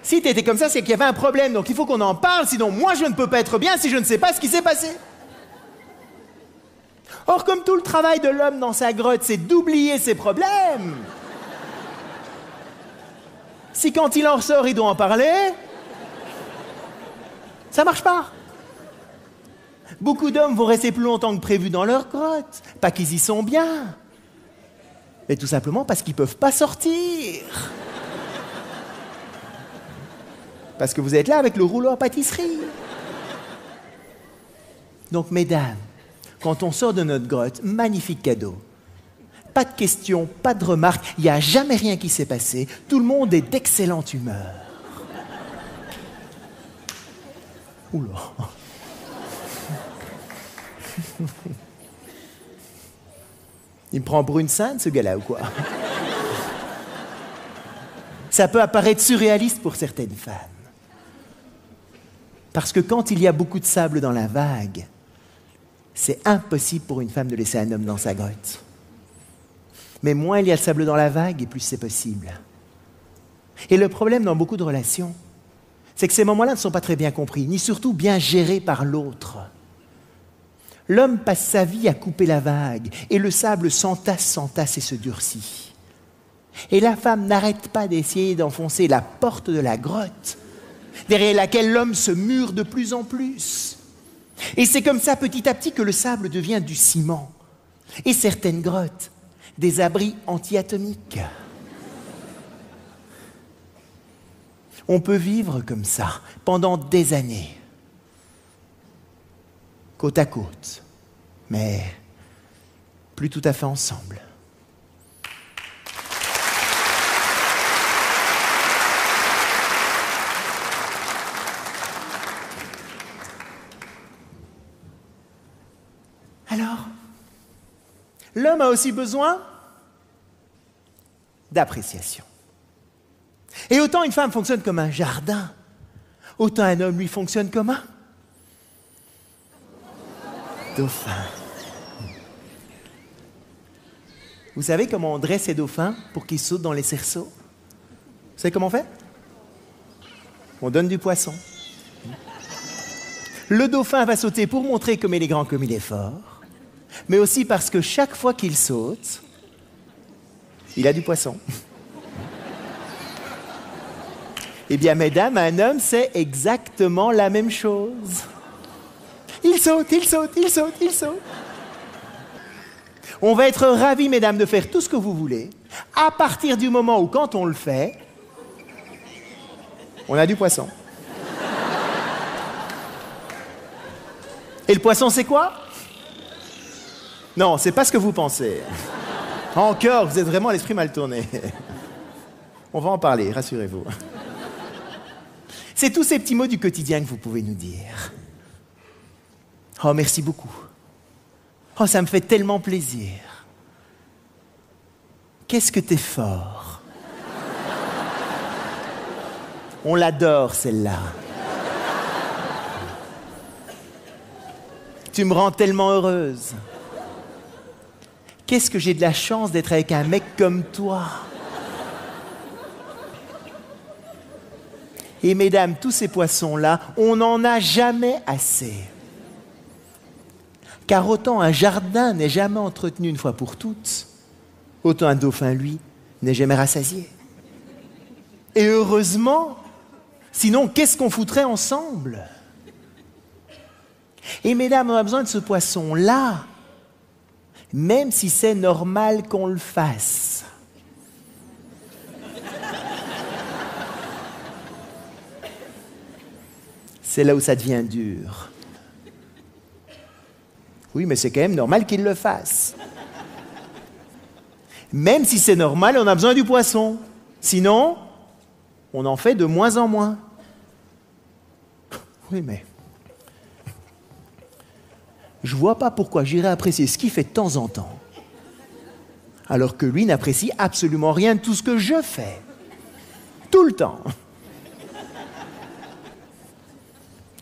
Si tu étais comme ça, c'est qu'il y avait un problème, donc il faut qu'on en parle, sinon moi je ne peux pas être bien si je ne sais pas ce qui s'est passé. Or, comme tout le travail de l'homme dans sa grotte, c'est d'oublier ses problèmes, si quand il en ressort, il doit en parler, ça marche pas. Beaucoup d'hommes vont rester plus longtemps que prévu dans leur grotte, pas qu'ils y sont bien, mais tout simplement parce qu'ils peuvent pas sortir. Parce que vous êtes là avec le rouleau à pâtisserie. Donc, mesdames, quand on sort de notre grotte, magnifique cadeau. Pas de questions, pas de remarques, il n'y a jamais rien qui s'est passé. Tout le monde est d'excellente humeur. Oula. Il me prend pour une sainte, ce gars-là, ou quoi? Ça peut apparaître surréaliste pour certaines femmes. Parce que quand il y a beaucoup de sable dans la vague, c'est impossible pour une femme de laisser un homme dans sa grotte. Mais moins il y a de sable dans la vague, et plus c'est possible. Et le problème dans beaucoup de relations, c'est que ces moments-là ne sont pas très bien compris, ni surtout bien gérés par l'autre. L'homme passe sa vie à couper la vague, et le sable s'entasse et se durcit. Et la femme n'arrête pas d'essayer d'enfoncer la porte de la grotte, derrière laquelle l'homme se mure de plus en plus. Et c'est comme ça, petit à petit, que le sable devient du ciment. Et certaines grottes, des abris anti-atomiques. On peut vivre comme ça, pendant des années. Côte à côte, mais plus tout à fait ensemble. Alors, l'homme a aussi besoin d'appréciation. Et autant une femme fonctionne comme un jardin, autant un homme, lui, fonctionne comme un dauphin. Vous savez comment on dresse ces dauphins pour qu'ils sautent dans les cerceaux? Vous savez comment on fait? On donne du poisson. Le dauphin va sauter pour montrer comme il est grand, comme il est fort, mais aussi parce que chaque fois qu'il saute, il a du poisson. Eh bien, mesdames, un homme, c'est exactement la même chose. Il saute, il saute, il saute, il saute. On va être ravis, mesdames, de faire tout ce que vous voulez, à partir du moment où, quand on le fait, on a du poisson. Et le poisson, c'est quoi? Non, c'est pas ce que vous pensez. Encore, vous êtes vraiment à l'esprit mal tourné. On va en parler, rassurez-vous. C'est tous ces petits mots du quotidien que vous pouvez nous dire. Oh, merci beaucoup. Oh, ça me fait tellement plaisir. Qu'est-ce que t'es fort. On l'adore, celle-là. Tu me rends tellement heureuse. Qu'est-ce que j'ai de la chance d'être avec un mec comme toi. Et mesdames, tous ces poissons-là, on n'en a jamais assez. Car autant un jardin n'est jamais entretenu une fois pour toutes, autant un dauphin, lui, n'est jamais rassasié. Et heureusement, sinon, qu'est-ce qu'on foutrait ensemble? Et mesdames, on a besoin de ce poisson-là, même si c'est normal qu'on le fasse. C'est là où ça devient dur. Oui, mais c'est quand même normal qu'il le fasse. Même si c'est normal, on a besoin du poisson. Sinon, on en fait de moins en moins. Oui, mais je vois pas pourquoi j'irais apprécier ce qu'il fait de temps en temps, alors que lui n'apprécie absolument rien de tout ce que je fais. Tout le temps.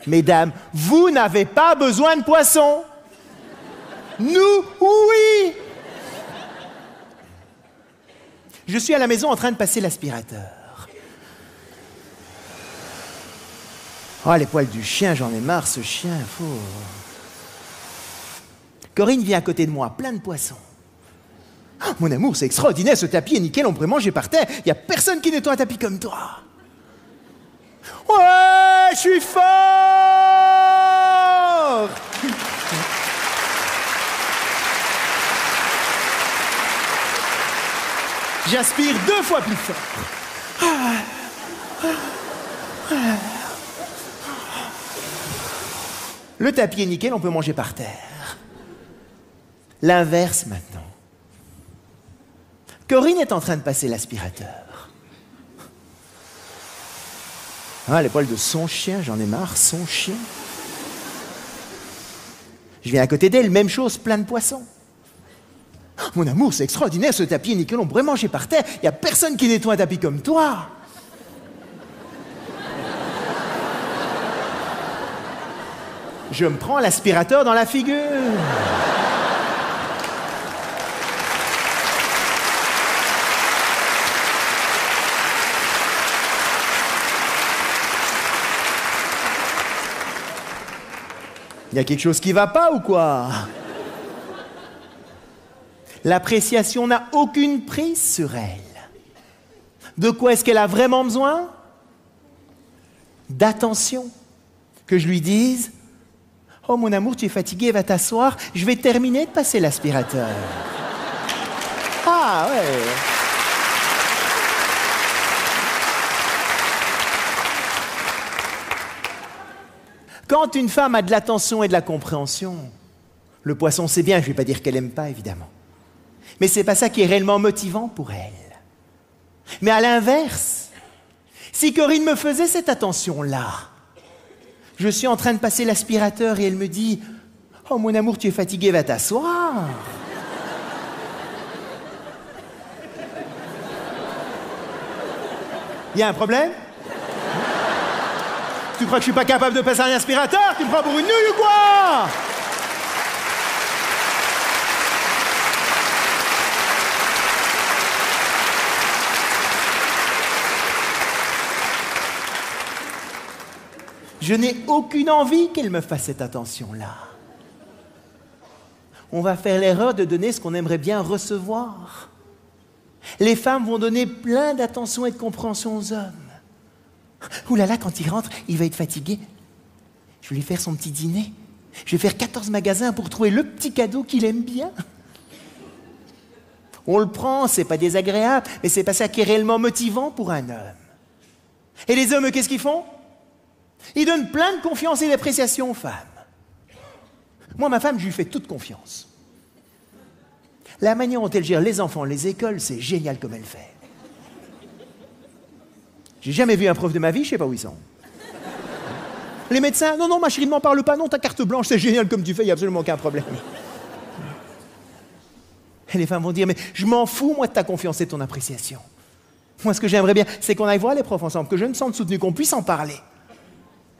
Mesdames, vous n'avez pas besoin de poisson. Nous, oui. Je suis à la maison en train de passer l'aspirateur. Oh, les poils du chien, j'en ai marre, ce chien, fou. Corinne vient à côté de moi, plein de poissons. Oh, mon amour, c'est extraordinaire, ce tapis est nickel, on pourrait manger par terre. Il n'y a personne qui nettoie un tapis comme toi. Ouais, je suis fort! J'aspire 2 fois plus fort. Le tapis est nickel, on peut manger par terre. L'inverse maintenant. Corinne est en train de passer l'aspirateur. Ah, les poils de son chien, j'en ai marre, son chien. Je viens à côté d'elle, même chose, plein de poissons. Mon amour, c'est extraordinaire, ce tapis est nickel, on pourrait manger par terre. Il n'y a personne qui nettoie un tapis comme toi. Je me prends l'aspirateur dans la figure. Il y a quelque chose qui va pas ou quoi? L'appréciation n'a aucune prise sur elle. De quoi est-ce qu'elle a vraiment besoin? D'attention. Que je lui dise: oh mon amour, tu es fatigué, va t'asseoir, je vais terminer de passer l'aspirateur. Ah ouais. Quand une femme a de l'attention et de la compréhension, le poisson c'est bien, je ne vais pas dire qu'elle n'aime pas évidemment. Mais ce n'est pas ça qui est réellement motivant pour elle. Mais à l'inverse, si Corinne me faisait cette attention-là, je suis en train de passer l'aspirateur et elle me dit: oh mon amour, tu es fatigué, va t'asseoir. Il y a un problème? Tu crois que je suis pas capable de passer un aspirateur? Tu me prends pour une nouille ou quoi? Je n'ai aucune envie qu'elle me fasse cette attention-là. On va faire l'erreur de donner ce qu'on aimerait bien recevoir. Les femmes vont donner plein d'attention et de compréhension aux hommes. Ouh là là, quand il rentre, il va être fatigué. Je vais lui faire son petit dîner. Je vais faire 14 magasins pour trouver le petit cadeau qu'il aime bien. On le prend, c'est pas désagréable, mais c'est pas ça qui est réellement motivant pour un homme. Et les hommes, qu'est-ce qu'ils font? Ils donnent plein de confiance et d'appréciation aux femmes. Moi, ma femme, je lui fais toute confiance. La manière dont elle gère les enfants, les écoles, c'est génial comme elle fait. J'ai jamais vu un prof de ma vie, je sais pas où ils sont. Les médecins, non, non, ma chérie, ne m'en parle pas, non, ta carte blanche, c'est génial comme tu fais, il n'y a absolument aucun problème. Et les femmes vont dire: mais je m'en fous, moi, de ta confiance et de ton appréciation. Moi, ce que j'aimerais bien, c'est qu'on aille voir les profs ensemble, que je me sente soutenu, qu'on puisse en parler.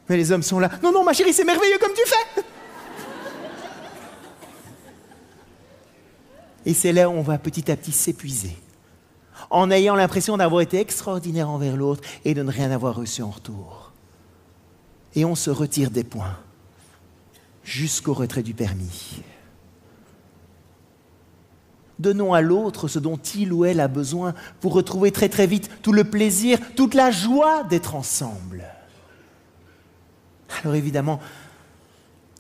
Mais les hommes sont là: non, non, ma chérie, c'est merveilleux comme tu fais. Et c'est là où on va petit à petit s'épuiser, en ayant l'impression d'avoir été extraordinaire envers l'autre et de ne rien avoir reçu en retour. Et on se retire des points, jusqu'au retrait du permis. Donnons à l'autre ce dont il ou elle a besoin pour retrouver très très vite tout le plaisir, toute la joie d'être ensemble. Alors évidemment,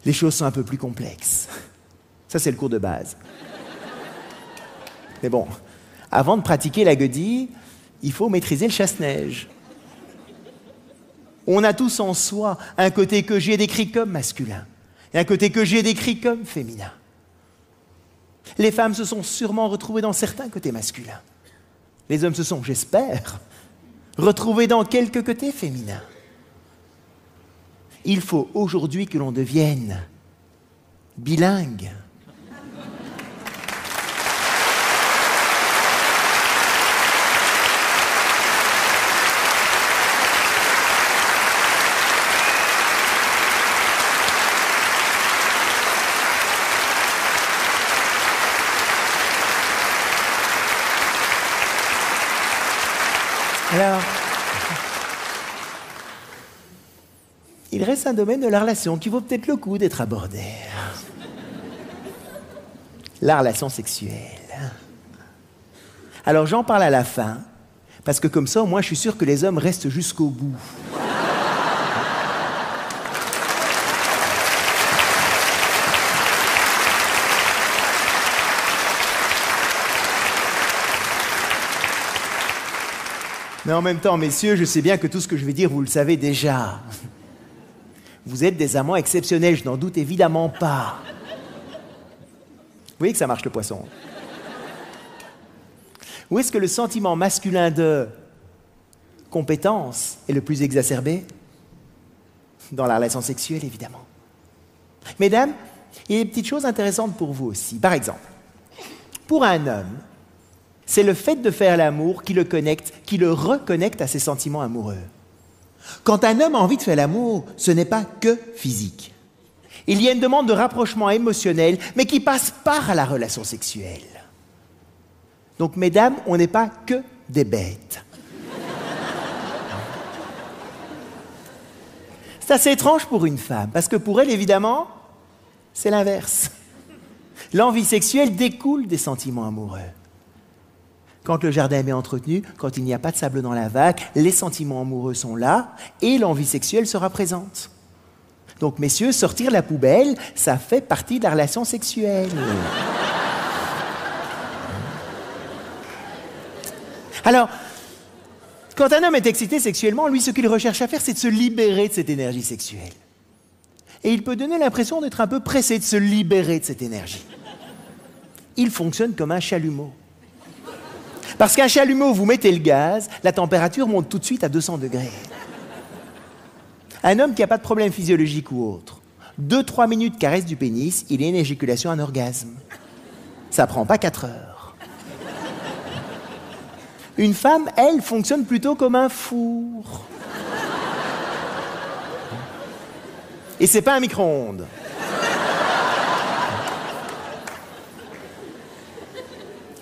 les choses sont un peu plus complexes. Ça, c'est le cours de base. Mais bon, avant de pratiquer la guedille, il faut maîtriser le chasse-neige. On a tous en soi un côté que j'ai décrit comme masculin et un côté que j'ai décrit comme féminin. Les femmes se sont sûrement retrouvées dans certains côtés masculins. Les hommes se sont, j'espère, retrouvés dans quelques côtés féminins. Il faut aujourd'hui que l'on devienne bilingue. Alors, il reste un domaine de la relation qui vaut peut-être le coup d'être abordé. La relation sexuelle. Alors j'en parle à la fin, parce que comme ça, au moins, je suis sûr que les hommes restent jusqu'au bout. Mais en même temps, messieurs, je sais bien que tout ce que je vais dire, vous le savez déjà. Vous êtes des amants exceptionnels, je n'en doute évidemment pas. Vous voyez que ça marche le poisson. Où est-ce que le sentiment masculin de compétence est le plus exacerbé? Dans la relation sexuelle, évidemment. Mesdames, il y a des petites choses intéressantes pour vous aussi. Par exemple, pour un homme, c'est le fait de faire l'amour qui le connecte, qui le reconnecte à ses sentiments amoureux. Quand un homme a envie de faire l'amour, ce n'est pas que physique. Il y a une demande de rapprochement émotionnel, mais qui passe par la relation sexuelle. Donc, mesdames, on n'est pas que des bêtes. C'est assez étrange pour une femme, parce que pour elle, évidemment, c'est l'inverse. L'envie sexuelle découle des sentiments amoureux. Quand le jardin est bien entretenu, quand il n'y a pas de sable dans la vague, les sentiments amoureux sont là et l'envie sexuelle sera présente. Donc, messieurs, sortir la poubelle, ça fait partie de la relation sexuelle. Alors, quand un homme est excité sexuellement, lui, ce qu'il recherche à faire, c'est de se libérer de cette énergie sexuelle. Et il peut donner l'impression d'être un peu pressé de se libérer de cette énergie. Il fonctionne comme un chalumeau. Parce qu'un chalumeau, vous mettez le gaz, la température monte tout de suite à 200 degrés. Un homme qui n'a pas de problème physiologique ou autre, 2-3 minutes caresse du pénis, il a une éjaculation, un orgasme. Ça prend pas 4 heures. Une femme, elle, fonctionne plutôt comme un four. Et c'est pas un micro-ondes.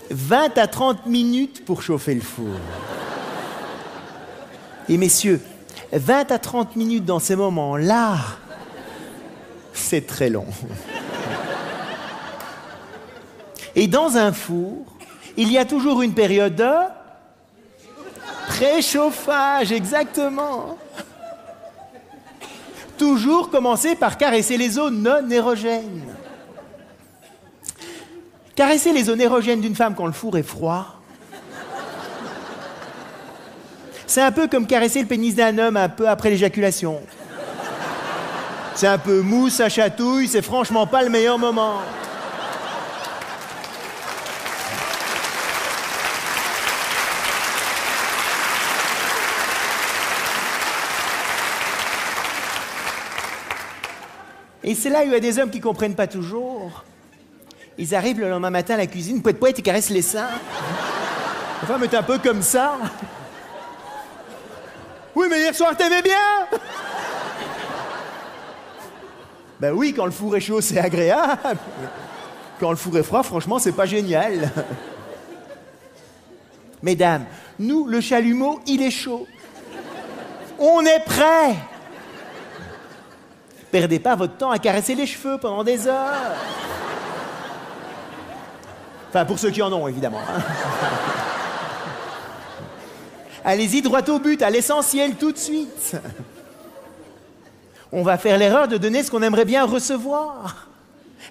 « 20 à 30 minutes pour chauffer le four. » Et messieurs, 20 à 30 minutes dans ces moments-là, c'est très long. Et dans un four, il y a toujours une période de préchauffage, exactement. Toujours commencer par caresser les zones non érogènes. Caresser les zones érogènes d'une femme quand le four est froid, c'est un peu comme caresser le pénis d'un homme un peu après l'éjaculation. C'est un peu mou, ça chatouille, c'est franchement pas le meilleur moment. Et c'est là où il y a des hommes qui ne comprennent pas toujours. Ils arrivent le lendemain matin à la cuisine, poète, ils caressent les seins. La femme est un peu comme ça. Oui, mais hier soir, t'aimais bien. Ben oui, quand le four est chaud, c'est agréable. Quand le four est froid, franchement, c'est pas génial. Mesdames, nous, le chalumeau, il est chaud. On est prêts. Perdez pas votre temps à caresser les cheveux pendant des heures. Enfin, pour ceux qui en ont, évidemment. Allez-y droit au but, à l'essentiel, tout de suite. On va faire l'erreur de donner ce qu'on aimerait bien recevoir.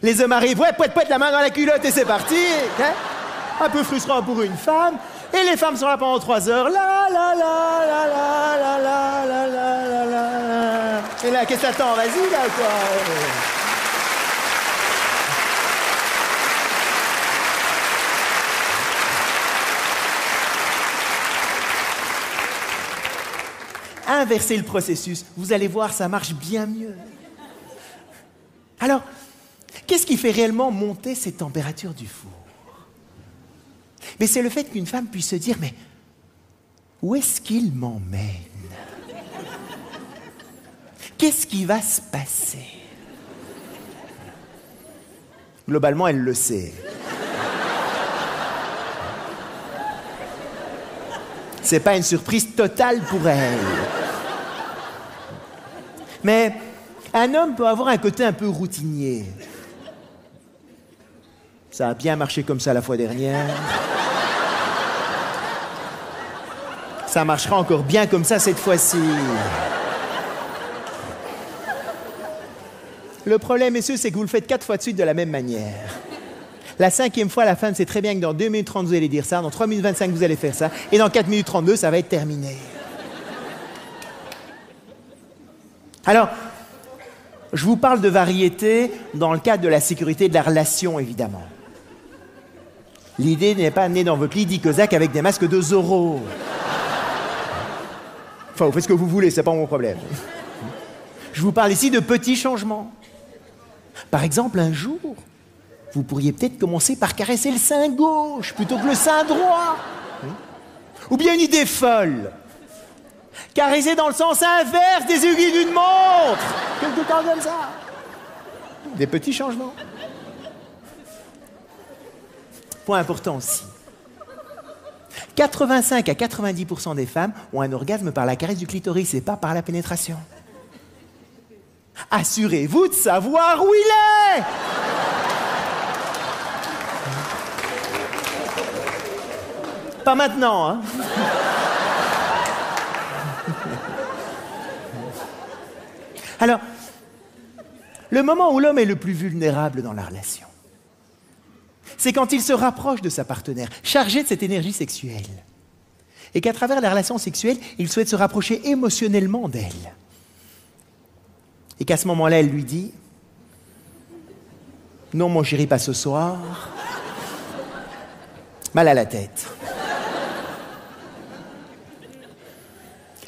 Les hommes arrivent, ouais, poète, la main dans la culotte et c'est parti. Hein? Un peu frustrant pour une femme. Et les femmes sont là pendant 3 heures. La la la la la la la la la la. Et là, qu'est-ce que t'attends? Vas-y, là, quoi. Inversez le processus, vous allez voir, ça marche bien mieux. Alors, qu'est-ce qui fait réellement monter ces températures du four? Mais c'est le fait qu'une femme puisse se dire, mais où est-ce qu'il m'emmène? Qu'est-ce qui va se passer? Globalement, elle le sait. C'est pas une surprise totale pour elle. Mais un homme peut avoir un côté un peu routinier. Ça a bien marché comme ça la fois dernière. Ça marchera encore bien comme ça cette fois-ci. Le problème, messieurs, c'est que vous le faites 4 fois de suite de la même manière. La 5e fois, la femme sait très bien que dans 2 minutes 30, vous allez dire ça, dans 3 minutes 25, vous allez faire ça, et dans 4 minutes 32, ça va être terminé. Alors, je vous parle de variété dans le cadre de la sécurité de la relation, évidemment. L'idée n'est pas née dans votre lit d'Icosac avec des masques de Zorro. Enfin, vous faites ce que vous voulez, c'est pas mon problème. Je vous parle ici de petits changements. Par exemple, un jour, vous pourriez peut-être commencer par caresser le sein gauche plutôt que le sein droit. Ou bien une idée folle. Caresser dans le sens inverse des aiguilles d'une montre. Quelque temps comme ça. Des petits changements. Point important aussi. 85 à 90% des femmes ont un orgasme par la caresse du clitoris et pas par la pénétration. Assurez-vous de savoir où il est. Pas maintenant, hein. Alors, le moment où l'homme est le plus vulnérable dans la relation, c'est quand il se rapproche de sa partenaire, chargé de cette énergie sexuelle, et qu'à travers la relation sexuelle, il souhaite se rapprocher émotionnellement d'elle. Et qu'à ce moment-là, elle lui dit « Non, mon chéri, pas ce soir. Mal à la tête. »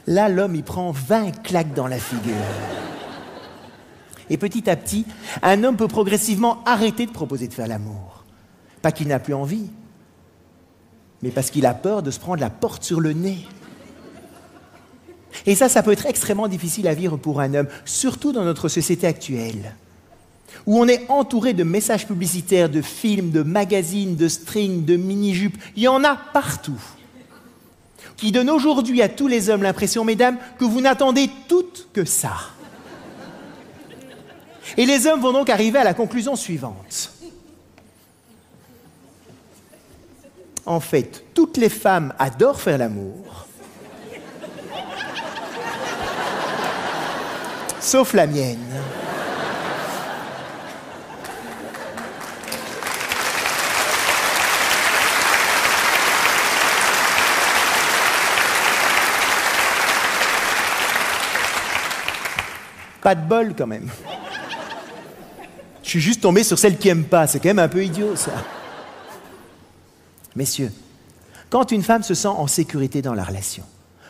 Là, l'homme, il prend 20 claques dans la figure. Et petit à petit, un homme peut progressivement arrêter de proposer de faire l'amour. Pas qu'il n'a plus envie, mais parce qu'il a peur de se prendre la porte sur le nez. Et ça peut être extrêmement difficile à vivre pour un homme, surtout dans notre société actuelle, où on est entouré de messages publicitaires, de films, de magazines, de strings, de mini-jupes. Il y en a partout, qui donnent aujourd'hui à tous les hommes l'impression, mesdames, que vous n'attendez toutes que ça. Et les hommes vont donc arriver à la conclusion suivante. En fait, toutes les femmes adorent faire l'amour, sauf la mienne. Pas de bol, quand même. Je suis juste tombé sur celle qui aime pas. C'est quand même un peu idiot, ça. Messieurs, quand une femme se sent en sécurité dans la relation,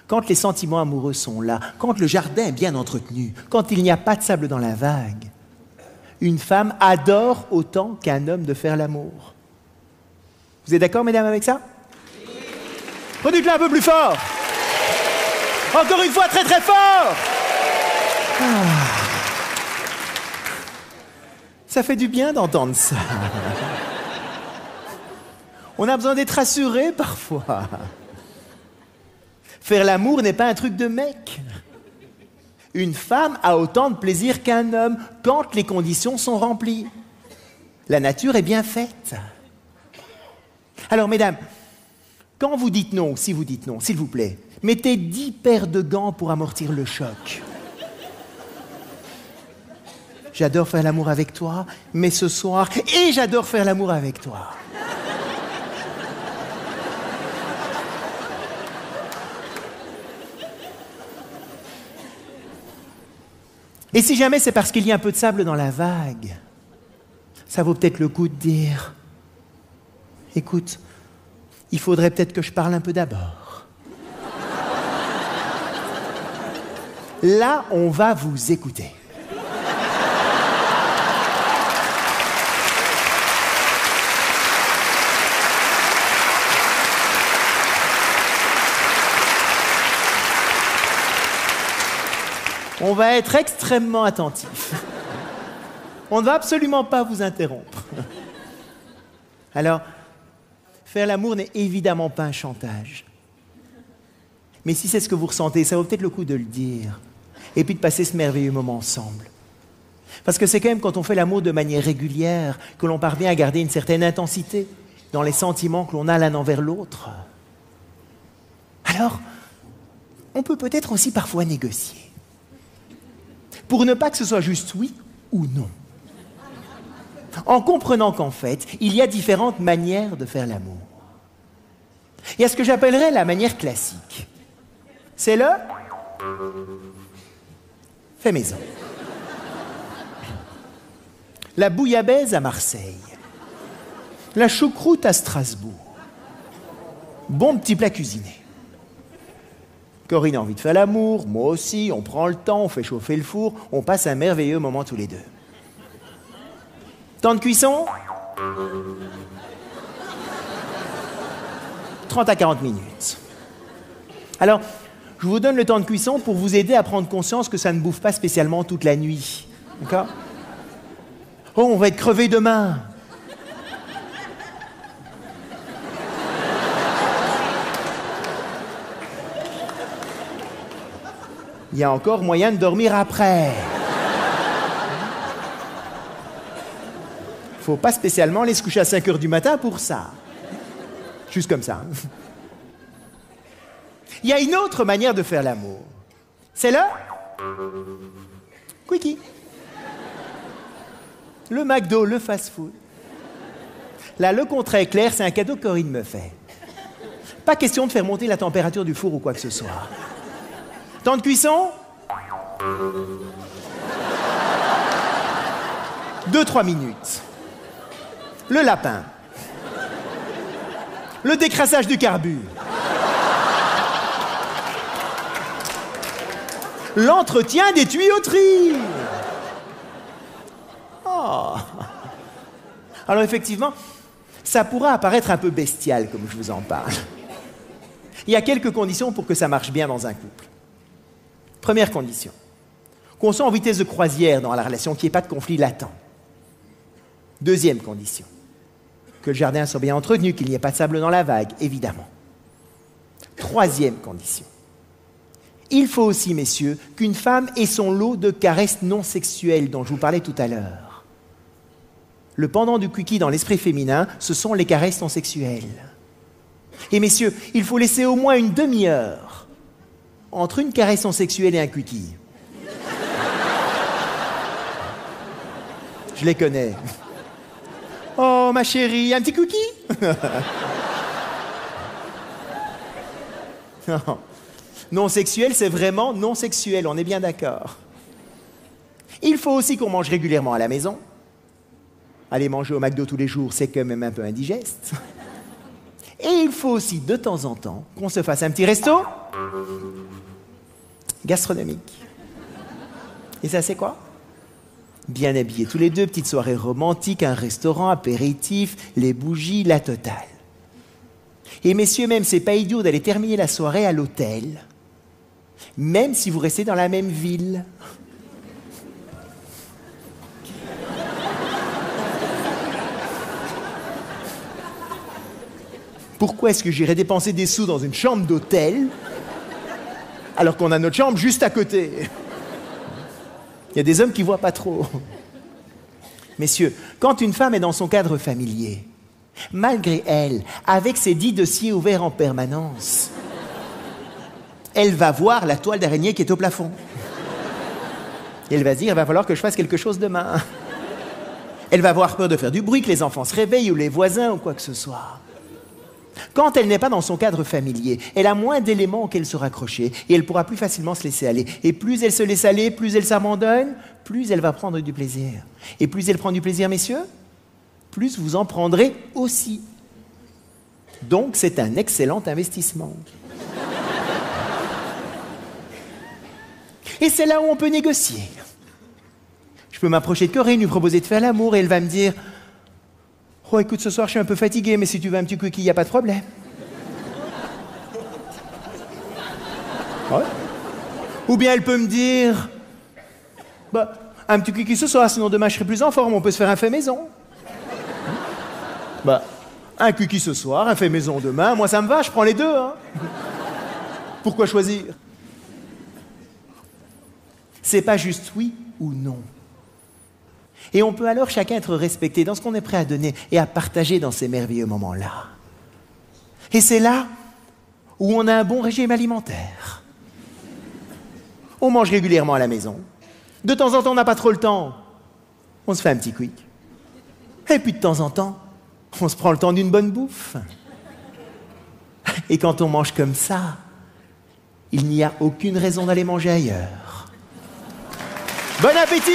quand les sentiments amoureux sont là, quand le jardin est bien entretenu, quand il n'y a pas de sable dans la vague, une femme adore autant qu'un homme de faire l'amour. Vous êtes d'accord, mesdames, avec ça? Redites-le un peu plus fort. Encore une fois, très très fort. Ça fait du bien d'entendre ça. On a besoin d'être rassuré parfois. Faire l'amour n'est pas un truc de mec. Une femme a autant de plaisir qu'un homme quand les conditions sont remplies. La nature est bien faite. Alors, mesdames, quand vous dites non, si vous dites non, s'il vous plaît, mettez 10 paires de gants pour amortir le choc. J'adore faire l'amour avec toi, mais ce soir, et j'adore faire l'amour avec toi. Et si jamais c'est parce qu'il y a un peu de sable dans la vague, ça vaut peut-être le coup de dire « Écoute, il faudrait peut-être que je parle un peu d'abord. » Là, on va vous écouter. On va être extrêmement attentif. On ne va absolument pas vous interrompre. Alors, faire l'amour n'est évidemment pas un chantage. Mais si c'est ce que vous ressentez, ça vaut peut-être le coup de le dire. Et puis de passer ce merveilleux moment ensemble. Parce que c'est quand même quand on fait l'amour de manière régulière que l'on parvient à garder une certaine intensité dans les sentiments que l'on a l'un envers l'autre. Alors, on peut peut-être aussi parfois négocier. Pour ne pas que ce soit juste oui ou non. En comprenant qu'en fait, il y a différentes manières de faire l'amour. Il y a ce que j'appellerais la manière classique. C'est le fait maison. La bouillabaisse à Marseille. La choucroute à Strasbourg. Bon petit plat cuisiné. Corinne a envie de faire l'amour, moi aussi, on prend le temps, on fait chauffer le four, on passe un merveilleux moment tous les deux. Temps de cuisson 30 à 40 minutes. Alors, je vous donne le temps de cuisson pour vous aider à prendre conscience que ça ne bouffe pas spécialement toute la nuit. D'accord ? Oh, on va être crevé demain. Il y a encore moyen de dormir après. Faut pas spécialement aller se coucher à 5 heures du matin pour ça. Juste comme ça. Il y a une autre manière de faire l'amour. C'est le quickie. Le McDo, le fast-food. Là, le contrat est clair, c'est un cadeau que Corinne me fait. Pas question de faire monter la température du four ou quoi que ce soit. Temps de cuisson 2-3 minutes. Le lapin. Le décrassage du carbu. L'entretien des tuyauteries. Oh. Alors effectivement, ça pourra apparaître un peu bestial comme je vous en parle. Il y a quelques conditions pour que ça marche bien dans un couple. Première condition, qu'on soit en vitesse de croisière dans la relation, qu'il n'y ait pas de conflit latent. Deuxième condition, que le jardin soit bien entretenu, qu'il n'y ait pas de sable dans la vague, évidemment. Troisième condition, il faut aussi, messieurs, qu'une femme ait son lot de caresses non sexuelles dont je vous parlais tout à l'heure. Le pendant du quickie dans l'esprit féminin, ce sont les caresses non sexuelles. Et messieurs, il faut laisser au moins une demi-heure entre une caresse non sexuelle et un quickie. Je les connais. Oh, ma chérie, un petit quickie? Non. Non sexuel, c'est vraiment non sexuel, on est bien d'accord. Il faut aussi qu'on mange régulièrement à la maison. Aller manger au McDo tous les jours, c'est quand même un peu indigeste. Et il faut aussi, de temps en temps, qu'on se fasse un petit resto gastronomique. Et ça, c'est quoi? Bien habillés tous les deux, petite soirée romantique, un restaurant, apéritif, les bougies, la totale. Et messieurs, même, c'est pas idiot d'aller terminer la soirée à l'hôtel, même si vous restez dans la même ville. Pourquoi est-ce que j'irais dépenser des sous dans une chambre d'hôtel alors qu'on a notre chambre juste à côté? Il y a des hommes qui voient pas trop. Messieurs, quand une femme est dans son cadre familier, malgré elle, avec ses 10 dossiers ouverts en permanence, elle va voir la toile d'araignée qui est au plafond. Et elle va se dire, il va falloir que je fasse quelque chose demain. Elle va avoir peur de faire du bruit, que les enfants se réveillent ou les voisins ou quoi que ce soit. Quand elle n'est pas dans son cadre familier, elle a moins d'éléments auxquels se raccrocher et elle pourra plus facilement se laisser aller. Et plus elle se laisse aller, plus elle s'abandonne, plus elle va prendre du plaisir. Et plus elle prend du plaisir, messieurs, plus vous en prendrez aussi. Donc, c'est un excellent investissement. Et c'est là où on peut négocier. Je peux m'approcher de Corinne, lui proposer de faire l'amour et elle va me dire... Oh, écoute, ce soir, je suis un peu fatigué, mais si tu veux un petit quickie, il n'y a pas de problème. Ouais. Ou bien elle peut me dire... Bah, un petit quickie ce soir, sinon demain, je serai plus en forme, on peut se faire un fait maison. Bah, un quickie ce soir, un fait maison demain, moi, ça me va, je prends les deux, hein. Pourquoi choisir? C'est pas juste oui ou non. Et on peut alors chacun être respecté dans ce qu'on est prêt à donner et à partager dans ces merveilleux moments-là. Et c'est là où on a un bon régime alimentaire. On mange régulièrement à la maison. De temps en temps, on n'a pas trop le temps. On se fait un petit quick. Et puis de temps en temps, on se prend le temps d'une bonne bouffe. Et quand on mange comme ça, il n'y a aucune raison d'aller manger ailleurs. Bon appétit!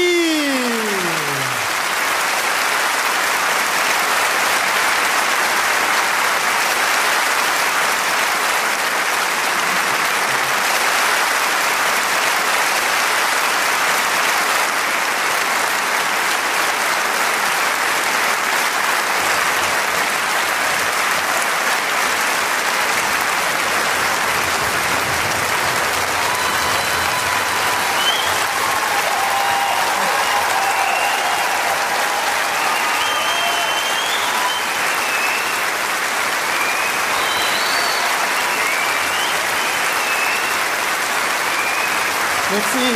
Merci.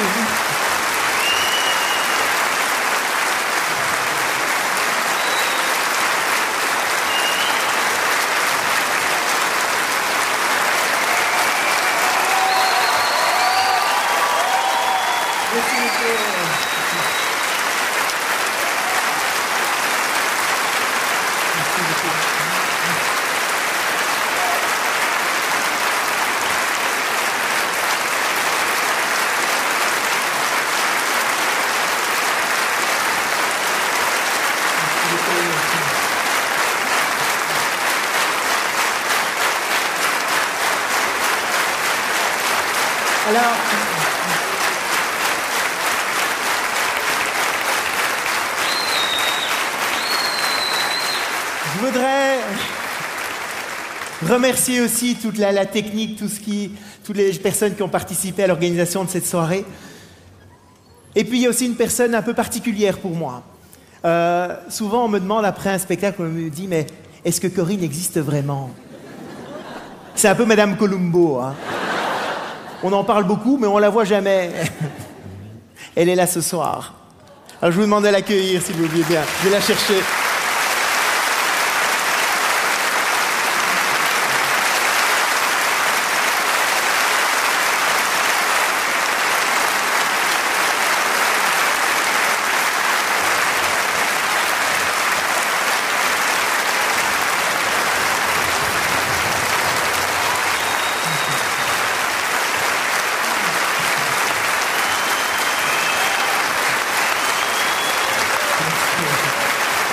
Alors, je voudrais remercier aussi toute la technique, toutes les personnes qui ont participé à l'organisation de cette soirée. Et puis il y a aussi une personne un peu particulière pour moi. Souvent on me demande après un spectacle, on me dit mais est-ce que Corinne existe vraiment? C'est un peu Madame Columbo, hein. On en parle beaucoup, mais on la voit jamais. Elle est là ce soir. Alors je vous demande de l'accueillir, si vous voulez bien. Je vais la chercher.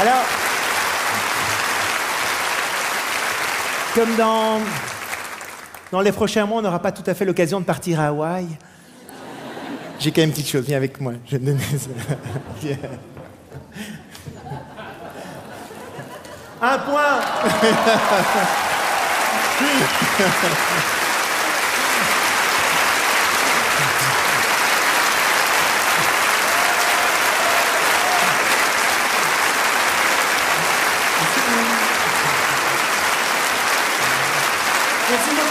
Alors, comme dans les prochains mois, on n'aura pas tout à fait l'occasion de partir à Hawaï. J'ai quand même une petite chose, viens avec moi. Je vais te donner ça. Viens. Un point. Merci beaucoup.